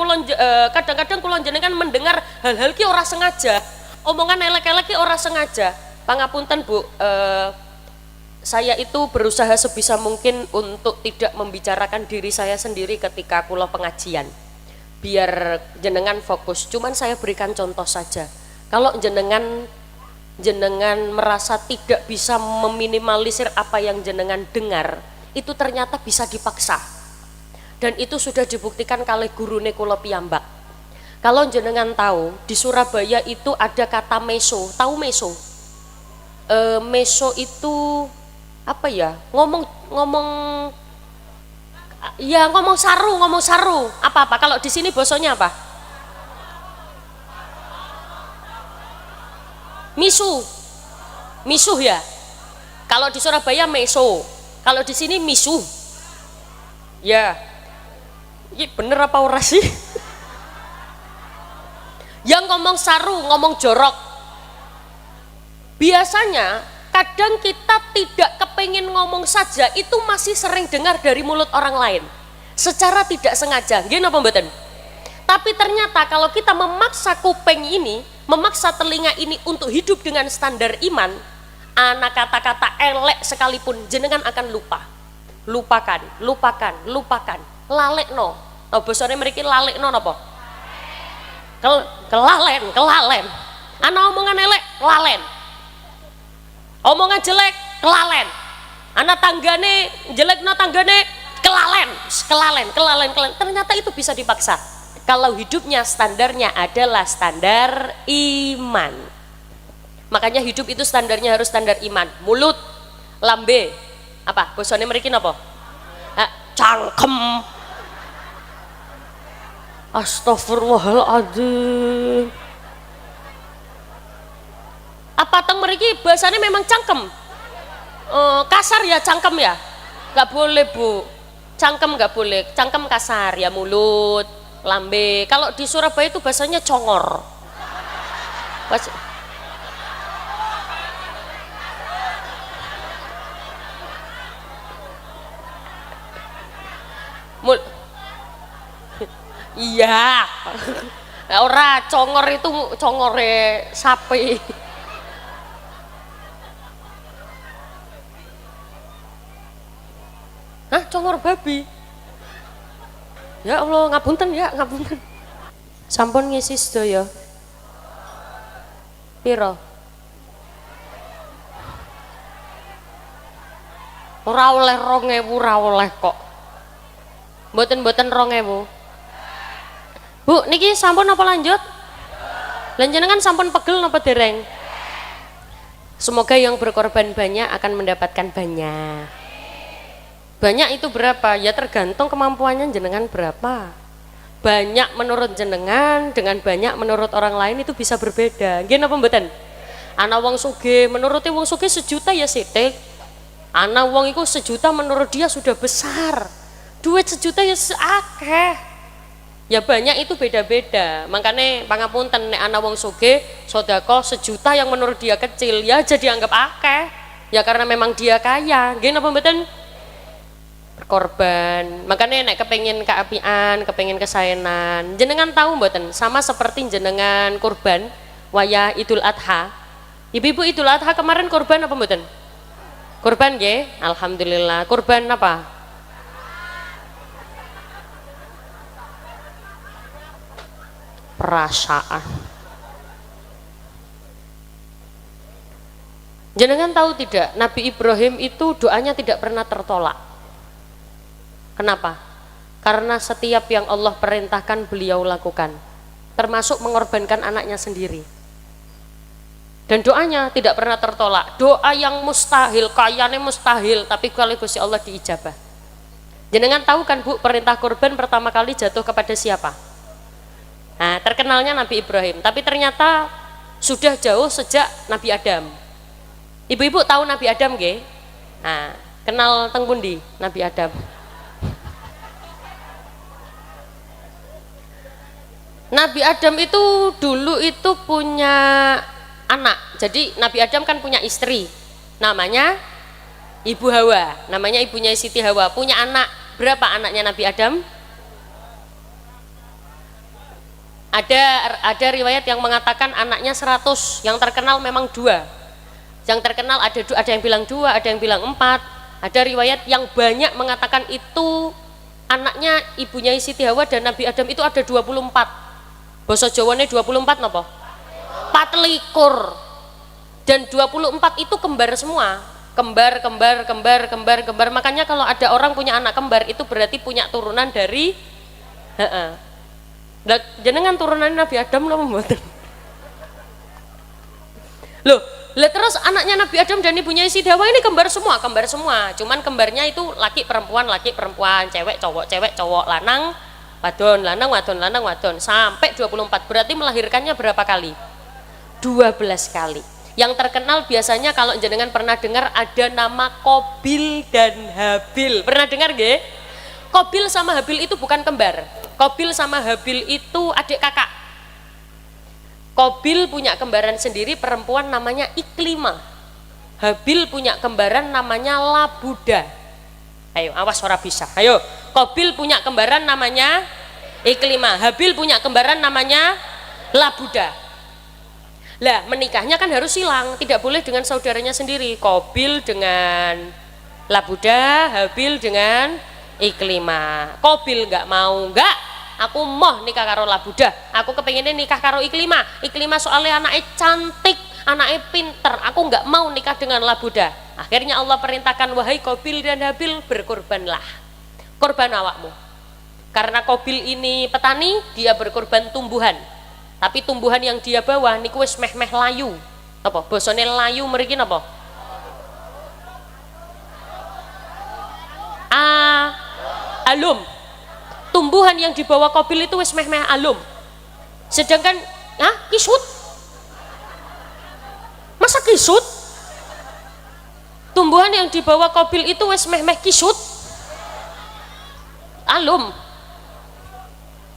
kulon jenengan mendengar hal-hal ki ora sengaja, omongan elek-elek ki ora sengaja. Pangapunten Bu, saya itu berusaha sebisa mungkin untuk tidak membicarakan diri saya sendiri ketika kula pengajian, biar jenengan fokus. Cuman saya berikan contoh saja. Kalau jenengan merasa tidak bisa meminimalisir apa yang jenengan dengar, itu ternyata bisa dipaksa. Dan itu sudah dibuktikan kali gurune kula piyambak. Kalau jenengan tahu, di Surabaya itu ada kata meso. Tahu meso? Meso itu apa ya? Ngomong saru. Apa? Kalau di sini bosonya apa? Misuh ya. Kalau di Surabaya meso. Kalau di sini misuh. Ya. Ini bener apa ora sih? Yang ngomong saru, ngomong jorok. Biasanya kadang kita tidak kepengen ngomong saja, itu masih sering dengar dari mulut orang lain secara tidak sengaja, nggih napa mboten? Tapi ternyata kalau kita memaksa kuping ini, memaksa telinga ini untuk hidup dengan standar iman, anak kata-kata elek sekalipun jenengan akan lupakan, lalekno. Oh, bosone mriki lalekno napa? Kelalen. Ana omongan elek, lalen. Omongan jelek, kelalen. Anak tanggane jelekno tanggane, kelalen. Ternyata itu bisa dipaksa. Kalau hidupnya standarnya adalah standar iman. Makanya hidup itu standarnya harus standar iman. Mulut, lambe, apa? Bosone mriki napa? Cangkem. Astagfirullahaladzim. Apa teng mriki bahasanya memang cangkem? Kasar ya cangkem ya? Nggak boleh Bu, cangkem nggak boleh. Cangkem kasar ya, mulut, lambe. Kalau di Surabaya itu bahasanya congor. Iya. Ora, congor itu congore sapi. Hah, congor babi. Ya Allah, ngapunten. Sampun ngisi sedaya. Piro? Ora oleh 2000, ora oleh kok. Mboten 2000. Bu, niki sampun apa lanjut? Lanjenengan sampun pegel napa dereng? Semoga yang berkorban banyak akan mendapatkan banyak. Banyak itu berapa? Ya tergantung kemampuannya jenengan berapa. Banyak menurut jenengan dengan banyak menurut orang lain itu bisa berbeda. Nggih napa mboten? Ana wong sugih, menuruti wong sugih 1 juta ya sithik. Ana wong iku 1 juta menurut dia sudah besar. Duit 1 juta ya akeh. Ya banyak itu beda-beda. Makanya pangapunten nek ana wong sugih sedekah 1 juta yang menurut dia kecil ya jadi anggap akeh. Ya karena memang dia kaya. Nggih napa mboten? Berkorban. Makanya nek kepengin keapian, kepengin kesaenan. Jenengan tahu mboten? Sama seperti jenengan kurban wayah Idul Adha. Ibu-ibu Idul Adha kemarin kurban apa mboten? Kurban nggih? Alhamdulillah. Kurban apa? Perasaan. Jenengan tahu tidak, Nabi Ibrahim itu doanya tidak pernah tertolak. Kenapa? Karena setiap yang Allah perintahkan beliau lakukan, termasuk mengorbankan anaknya sendiri. Dan doanya tidak pernah tertolak. Doa yang mustahil, kayane mustahil, tapi kalau Gusti Allah diijabah. Jenengan tahu kan Bu, perintah kurban pertama kali jatuh kepada siapa? Nah, terkenalnya Nabi Ibrahim, tapi ternyata sudah jauh sejak Nabi Adam. Ibu-ibu tahu Nabi Adam nggih? Nah, kenal teng pundi Nabi Adam? Nabi Adam itu dulu itu punya anak. Jadi Nabi Adam kan punya istri, namanya Ibu Hawa, namanya ibunya Siti Hawa. Punya anak, berapa anaknya Nabi Adam? Ada riwayat yang mengatakan anaknya 100, yang terkenal memang 2. Yang terkenal ada yang bilang 2, ada yang bilang 4. Ada riwayat yang banyak mengatakan itu anaknya ibunya Siti Hawa dan Nabi Adam itu ada 24. Basa Jawane 24 napa? 24. Dan 24 itu kembar semua. Kembar. Makanya kalau ada orang punya anak kembar itu berarti punya turunan dari jenengan turunan Nabi Adam lho mboten. Loh, lah terus anaknya Nabi Adam dan ibunya Siti Hawa ini kembar semua. Cuman kembarnya itu laki perempuan, cewek cowok, lanang wadon sampai 24. Berarti melahirkannya berapa kali? 12 kali. Yang terkenal biasanya kalau jenengan pernah dengar ada nama Qabil dan Habil. Pernah dengar nggih? Qabil sama Habil itu bukan kembar. Qabil sama Habil itu adik kakak. Qabil punya kembaran sendiri perempuan namanya Iklimah. Habil punya kembaran namanya Labuda. Ayo, awas ora bisa. Ayo, Qabil punya kembaran namanya Iklimah. Habil punya kembaran namanya Labuda. Lah, menikahnya kan harus silang, tidak boleh dengan saudaranya sendiri. Qabil dengan Labuda, Habil dengan Iklimah. Qabil enggak mau, aku mau nikah karo Labuda, aku kepengennya nikah karo Iklimah soalnya anaknya cantik, anaknya pinter, aku nggak mau nikah dengan Labuda. Akhirnya Allah perintahkan, wahai Qabil dan Habil, berkorbanlah. Korban awakmu. Karena Qabil ini petani, dia berkorban tumbuhan. Tapi tumbuhan yang dia bawa niku wis meh-meh layu. Apa? Bosone layu mriki napa? Alum. Tumbuhan yang dibawa Qabil itu wis meh-meh alum. Sedangkan kisut. Masa kisut? Tumbuhan yang dibawa Qabil itu wis meh-meh kisut. Alum.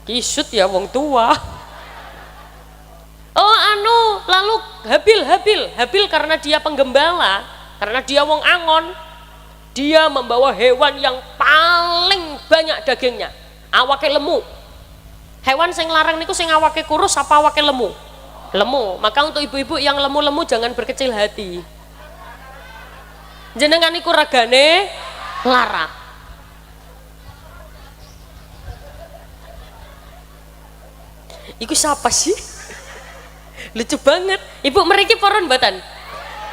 Kisut ya wong tua. Lalu Habil karena dia penggembala, karena dia wong angon, dia membawa hewan yang paling banyak dagingnya. Awake lemu. Hewan sing larang niku sing awake kurus apa awake lemu? Lemu. Maka untuk ibu-ibu yang lemu-lemu jangan berkecil hati. Jenengan niku ragane larang. Iku siapa sih? Lucu banget. Ibu mriki poron mboten?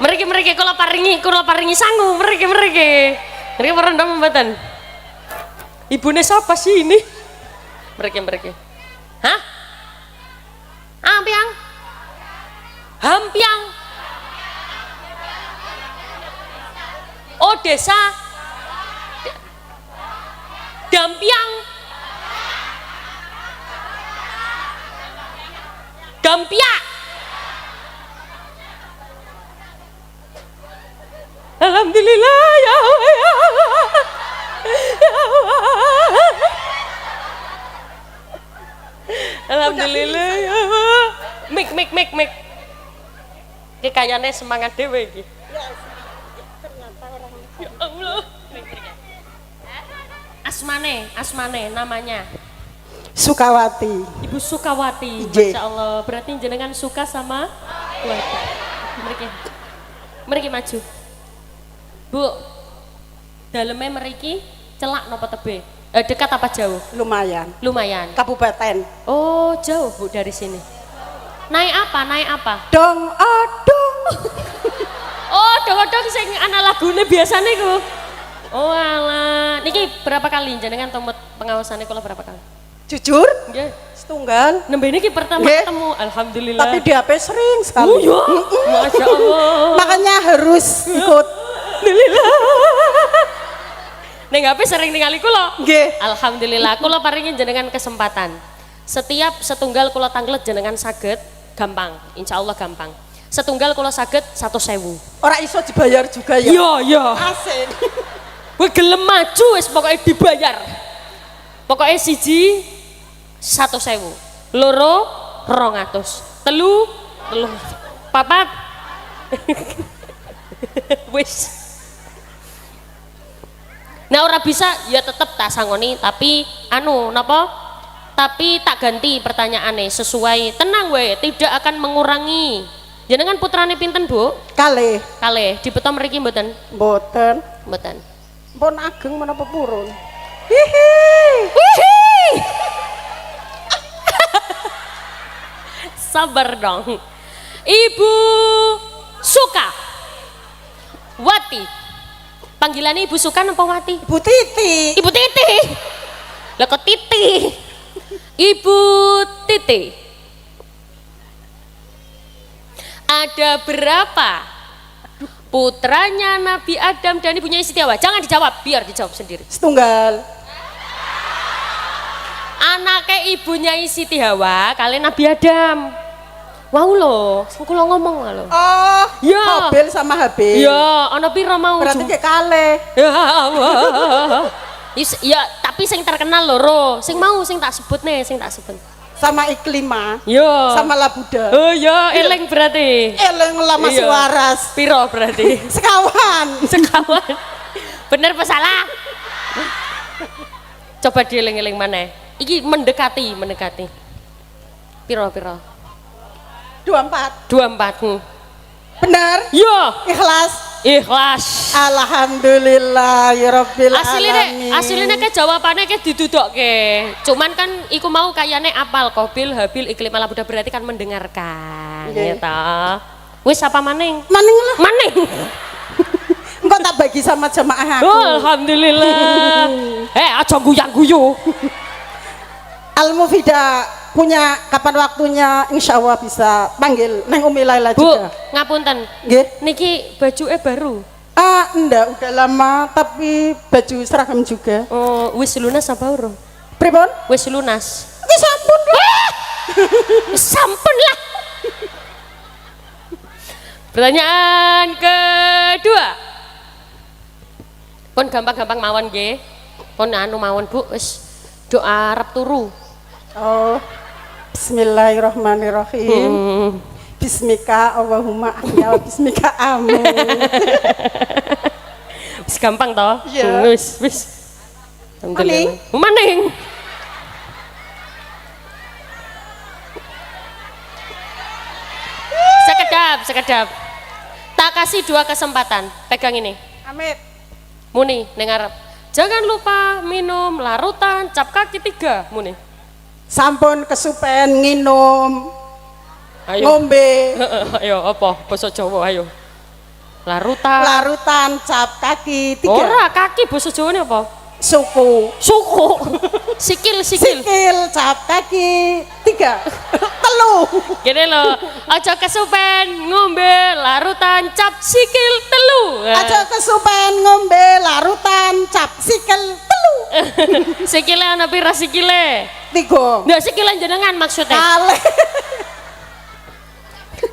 Mriki kula paringi sangu mriki. Mriki poron ndang mboten? Ibune siapa sih ini? Mriki. Hah? Hampiang. Oh, desa Dampiang. Dampiak. Alhamdulillah ya Allah. Alhamdulillah ya Allah. Mik. Iki kayane semangat dhewe iki. Ya Allah. Asmane namanya Sukawati. Ibu Sukawati. Masya Allah. Berarti jenengan suka sama keluarga. Mriki maju. Bu, dalemnya mriki celak napa tebe? Dekat apa jauh? Lumayan. Kabupaten. Oh, jauh Bu dari sini. Naik apa? Dong adong. Oh, dong sing ana lagune biasane ku. Oh alah. Niki berapa kali jenengan temut pengawasannya kula berapa kali? Jujur? Nggih. Setunggal. Nembe niki pertama ketemu. Alhamdulillah. Tapi di HP sering sekali. Oh iya. Masya Allah. Makanya harus ikut. Alhamdulillah. Neng HP sering ningali kula. Nggih. Alhamdulillah kula paringin jenengan kesempatan. Setiap setunggal kula tanglet jenengan saged gampang. Insyaallah gampang. Setunggal kula saged 1.000. Ora iso dibayar juga ya? Iya. Asik. Kowe gelem maju wis pokoke dibayar. Pokoke siji 1.000. Loro 200. Telu papat. Wis. Nah ora bisa ya tetep tak sangoni tapi tapi tak ganti pertanyaannya sesuai tenang we tidak akan mengurangi Jenengan putrane pinten, Bu? Kalih. Kalih, dipeta mriki mboten? Mboten. Mboten. Pun ageng menapa purun. Hihi. Wihi. Sabar dong. Ibu Suka Wati. Panggilannya Ibu Suka napa Wati? Bu Titi. Ibu Titi. Lah kok Titi? Ibu Titi. Ada berapa putranya Nabi Adam dan ibunya Siti Hawa? Jangan dijawab, biar dijawab sendiri. Setunggal. Anaknya ibunya Siti Hawa kalian Nabi Adam. Wow lo, kula ngomong lo. Oh, Ya. Habil sama Habil. Ya, ana pira mau? Berarti kayak kalih. Ya Allah. Ya, tapi sing terkenal loro. Sing mau sing tak sebut nih, sing tak sebut. Sama Iklima. Ya. Sama Labuda. Oh ya, eleng berarti. Eleng lama Iya. suaras. Piro berarti? Sekawan. Sekawan. Bener apa salah? Coba dieling-eling mana? Iki mendekati. Piro? 24. 24. Benar? Yo, Ikhlas. ikhlas. Alhamdulillah ya Rabbil alamin. Aslinya ke jawabannya ke didudokke. Cuman kan iku mau kayaknya apal Qabil, Habil, Iklim Labuda berarti kan mendengarkan. Nggih. Gitu. Wis apa maning? Maning lah. Maning. Engkau tak bagi sama jamaah aku. Alhamdulillah. Aja guyu. Al-Mufidah punya kapan waktunya insya Allah bisa panggil Neng Umi Laila Bu, juga. ngapunten. Nggih. Niki bajuke baru. Enggak, udah lama tapi baju seragam juga. Oh, wis lunas apa urung? Pripun? Wis lunas. Wis sampun lah. Sampun lah. Pertanyaan kedua. Pun gampang-gampang mawon nggih. Pun anu mawon Bu, wis doa Arab turu. Oh. Bismillahirrahmanirrahim. Bismika Allahumma ahya wa bismika amin. Wis gampang toh? Iya. Wis. Alhamdulillah. Maning. Sekedap. Tak kasih 2 kesempatan. Pegang ini. Amit. Muni ning arep. Jangan lupa minum larutan cap kaki 3. Muni. Sampun kesupen nginum, Ayo. ngombe, Ayo apa? Basa Jawa ayo. Larutan. larutan cap kaki 3. Ora, kaki basa Jawane apa? Suku. Sikil. Sikil cap kaki 3. Telu. Gini loh, aja kesupen ngombe larutan cap sikil telu. Aja kesupen ngombe larutan cap sikil telu. Sikile ana pira sikile? 3. Ndak sikile jenengan maksudnya. Kalih.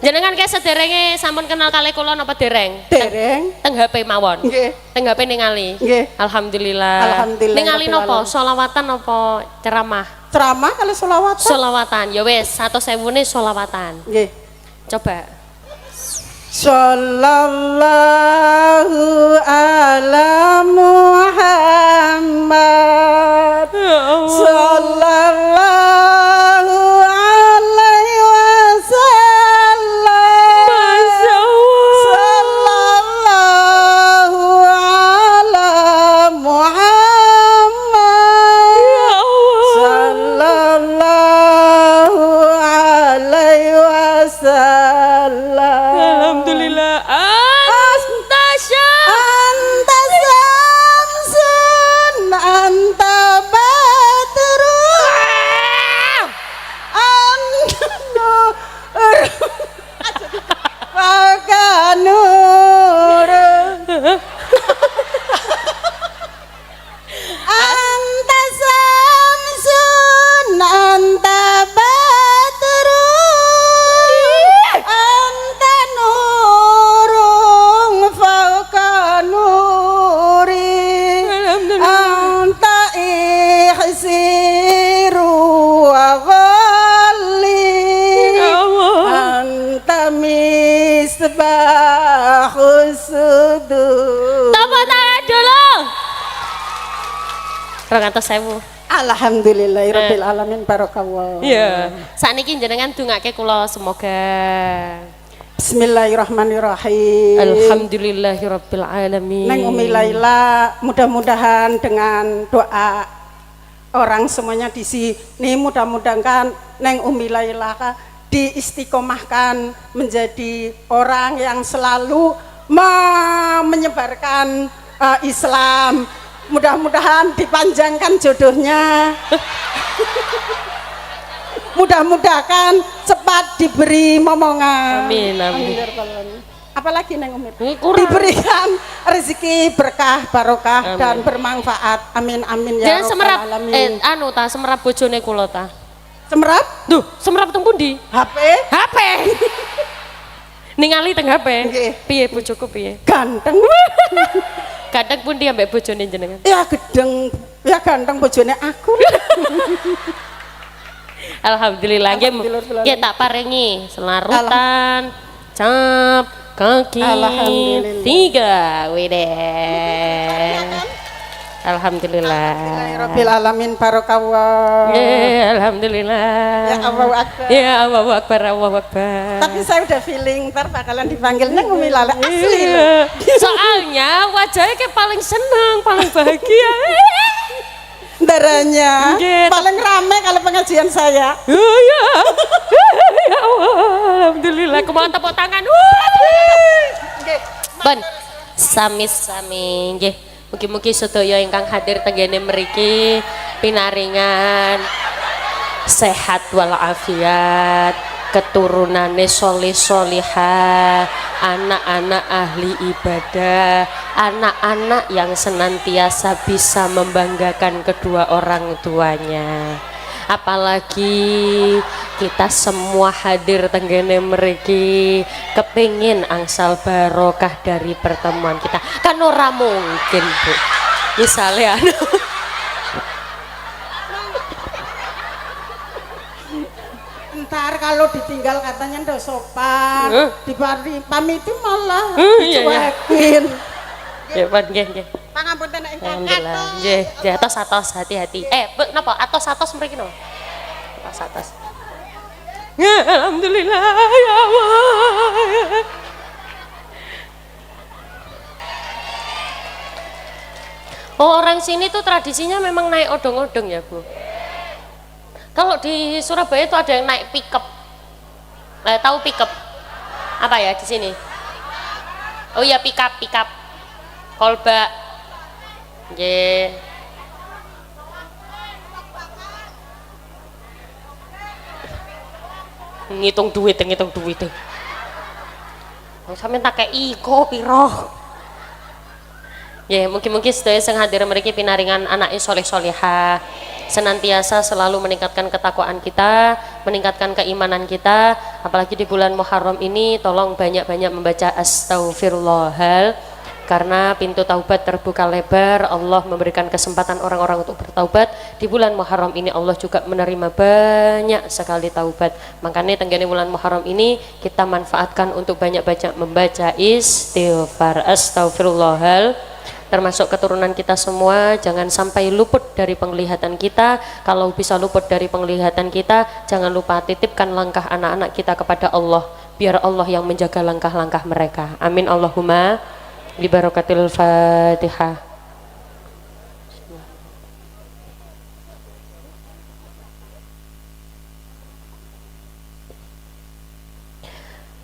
Jenengan kayak sederenge sampun kenal kali kula napa dereng? Dereng. Teng HP mawon. Nggih. Teng HP ningali. Nggih. Alhamdulillah. Alhamdulillah. Ningali Rabbil napa? alamin. Sholawatan napa ceramah? Ceramah kali selawatan. Sholawatan. Ya wis 100.000 sholawatan. Nggih. Coba. Sallallahu ala Muhammad. Sallallahu alaihi wasallam. Sallallahu ala Muhammad. Sallallahu alaihi wasallam. Alhamdulillah. Antasya. Anta samsun, anta badrun, anta nur, maka nur. Anta samsun, anta badrun, anta nurung fauqa nuri, anta ihsiru wa ghalli, anta misbahus sudur. Tepuk tangan dulu. 200.000. Alhamdulillahirabbil alamin barakallah. Iya. Sakniki jenengan dongake kula semoga Bismillahirrahmanirrahim. Alhamdulillahirabbil alamin. Neng Umi Laila, mudah-mudahan dengan doa orang semuanya di sini, mudah-mudahan Neng Umi Laila diistiqomahkan menjadi orang yang selalu menyebarkan Islam. Mudah-mudahan dipanjangkan jodohnya. Mudah-mudahan cepat diberi momongan. Amin, amin. Apalagi Neng Umi, diberikan rezeki berkah barokah dan bermanfaat. Amin amin ya rabbal alamin. Anu ta semerap bojone kula ta. Semerap? Duh, semerap teng pundi? HP? HP. Ningali teng HP. Nggih. Piye bojoku piye? Ganteng. Kadang pundi ambek bojone jenengan? Ya gedeng, ya ganteng bojone aku. Alhamdulillah, nggih tak paringi selarutan, cap, kaki, 3, wideh. Alhamdulillah. Rabbil alamin barokawah. Alhamdulillah. Ya Allahu Akbar. Ya Allahu Akbar, Allahu Akbar. Tapi saya udah feeling ntar bakalan dipanggil Neng Umi Laila asli. Soalnya wajahnya kayak paling senang, paling bahagia. Darahnya paling rame kalau pengajian saya. Oh ya. Ya Allah, alhamdulillah. Kemana tepuk tangan? Ban, sami-sami nggih. Mugi-mugi sedaya ingkang hadir tenggene mriki pinaringan sehat walafiat, keturunane soleh solihah, anak-anak ahli ibadah, anak-anak yang senantiasa bisa membanggakan kedua orang tuanya. Apalagi kita semua hadir tenggene mriki kepingin angsal barokah dari pertemuan kita, kan ora mungkin Bu misalnya Ntar kalau ditinggal katanya ndak sopan, dipamiti malah dicuekin. Ya Pan, nggih. Pangapunten ing Alhamdulillah. Nggih, atos hati-hati. Bu, napa atos mriki napa? Atos. Ya, alhamdulillah ya Allah. Oh, orang sini tuh tradisinya memang naik odong-odong ya, Bu. Kalau di Surabaya itu ada yang naik pickup. Tahu pickup? Apa ya di sini? Oh iya, pickup. Kolbak. Nggih. Ngitung duit. Sampeyan tak kei iko piro. Ya, mungkin sedaya sing hadir mriki pinaringan anake soleh-solehah, senantiasa selalu meningkatkan ketakwaan kita, meningkatkan keimanan kita. Apalagi di bulan Muharram ini, tolong banyak-banyak membaca astaghfirullahal, karena pintu taubat terbuka lebar. Allah memberikan kesempatan orang-orang untuk bertaubat. Di bulan Muharram ini Allah juga menerima banyak sekali taubat. Makanya tenggane bulan Muharram ini kita manfaatkan untuk banyak-banyak membaca istighfar, astaghfirullahal. Termasuk keturunan kita semua, jangan sampai luput dari penglihatan kita. Kalau bisa luput dari penglihatan kita, jangan lupa titipkan langkah anak-anak kita kepada Allah, biar Allah yang menjaga langkah-langkah mereka. Amin Allahumma bi barakatil Fatihah.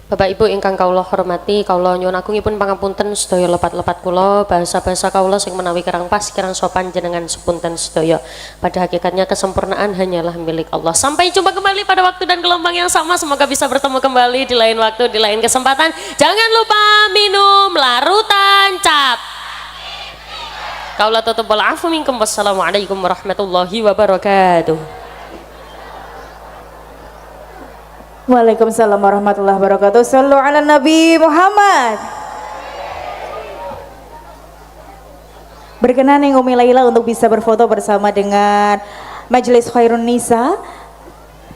Bapak Ibu ingkang kawula hormati, kawula nyuwun agungipun pangapunten sedaya lepat-lepat kula, bahasa-bahasa kawula sing menawi kirang pas, kirang sopan jenengan sepunten sedaya. Pada hakikatnya kesempurnaan hanyalah milik Allah. Sampai jumpa kembali pada waktu dan gelombang yang sama, semoga bisa bertemu kembali di lain waktu, di lain kesempatan. Jangan lupa minum larutan cap. Kawula tutup wal afu minkum. Wassalamualaikum warahmatullahi wabarakatuh. Waalaikumsalam warahmatullahi wabarakatuh. Sallu ala Nabi Muhammad. Berkenan yang Umi Laila untuk bisa berfoto bersama dengan Majelis Khairun Nisa.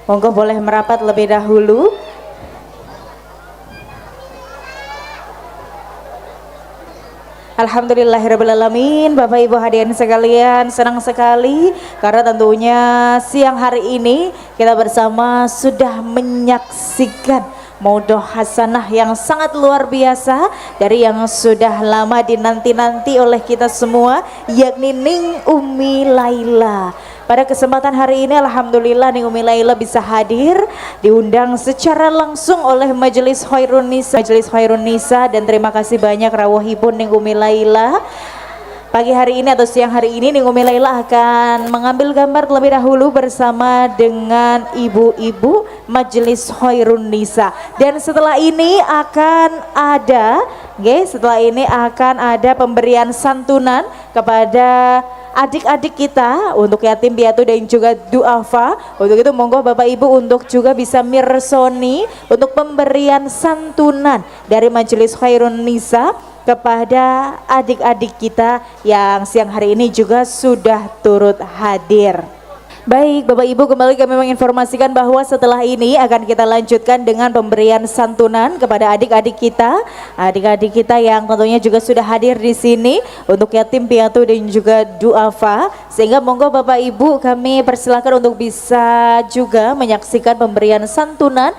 Monggo boleh merapat lebih dahulu. Alhamdulillahirrabbilalamin. Bapak Ibu hadirin sekalian, senang sekali karena tentunya siang hari ini kita bersama sudah menyaksikan Maudoh hasanah yang sangat luar biasa dari yang sudah lama dinanti-nanti oleh kita semua, yakni Ning Umi Laila. Pada kesempatan hari ini alhamdulillah Ning Umi Laila bisa hadir, diundang secara langsung oleh Majelis Khairun Nisa, dan terima kasih banyak rawuhipun Ning Umi Laila. Pagi hari ini atau siang hari ini Ning Umi Laila akan mengambil gambar terlebih dahulu bersama dengan ibu-ibu Majelis Khairun Nisa. Dan setelah ini akan ada pemberian santunan kepada adik-adik kita untuk yatim piatu dan juga duafa. Untuk itu monggo Bapak Ibu untuk juga bisa mirsoni untuk pemberian santunan dari Majelis Khairun Nisa kepada adik-adik kita yang siang hari ini juga sudah turut hadir. Baik Bapak Ibu, kembali kami menginformasikan bahwa setelah ini akan kita lanjutkan dengan pemberian santunan kepada adik-adik kita yang tentunya juga sudah hadir di sini untuk yatim piatu dan juga duafa. Sehingga monggo Bapak Ibu kami persilakan untuk bisa juga menyaksikan pemberian santunan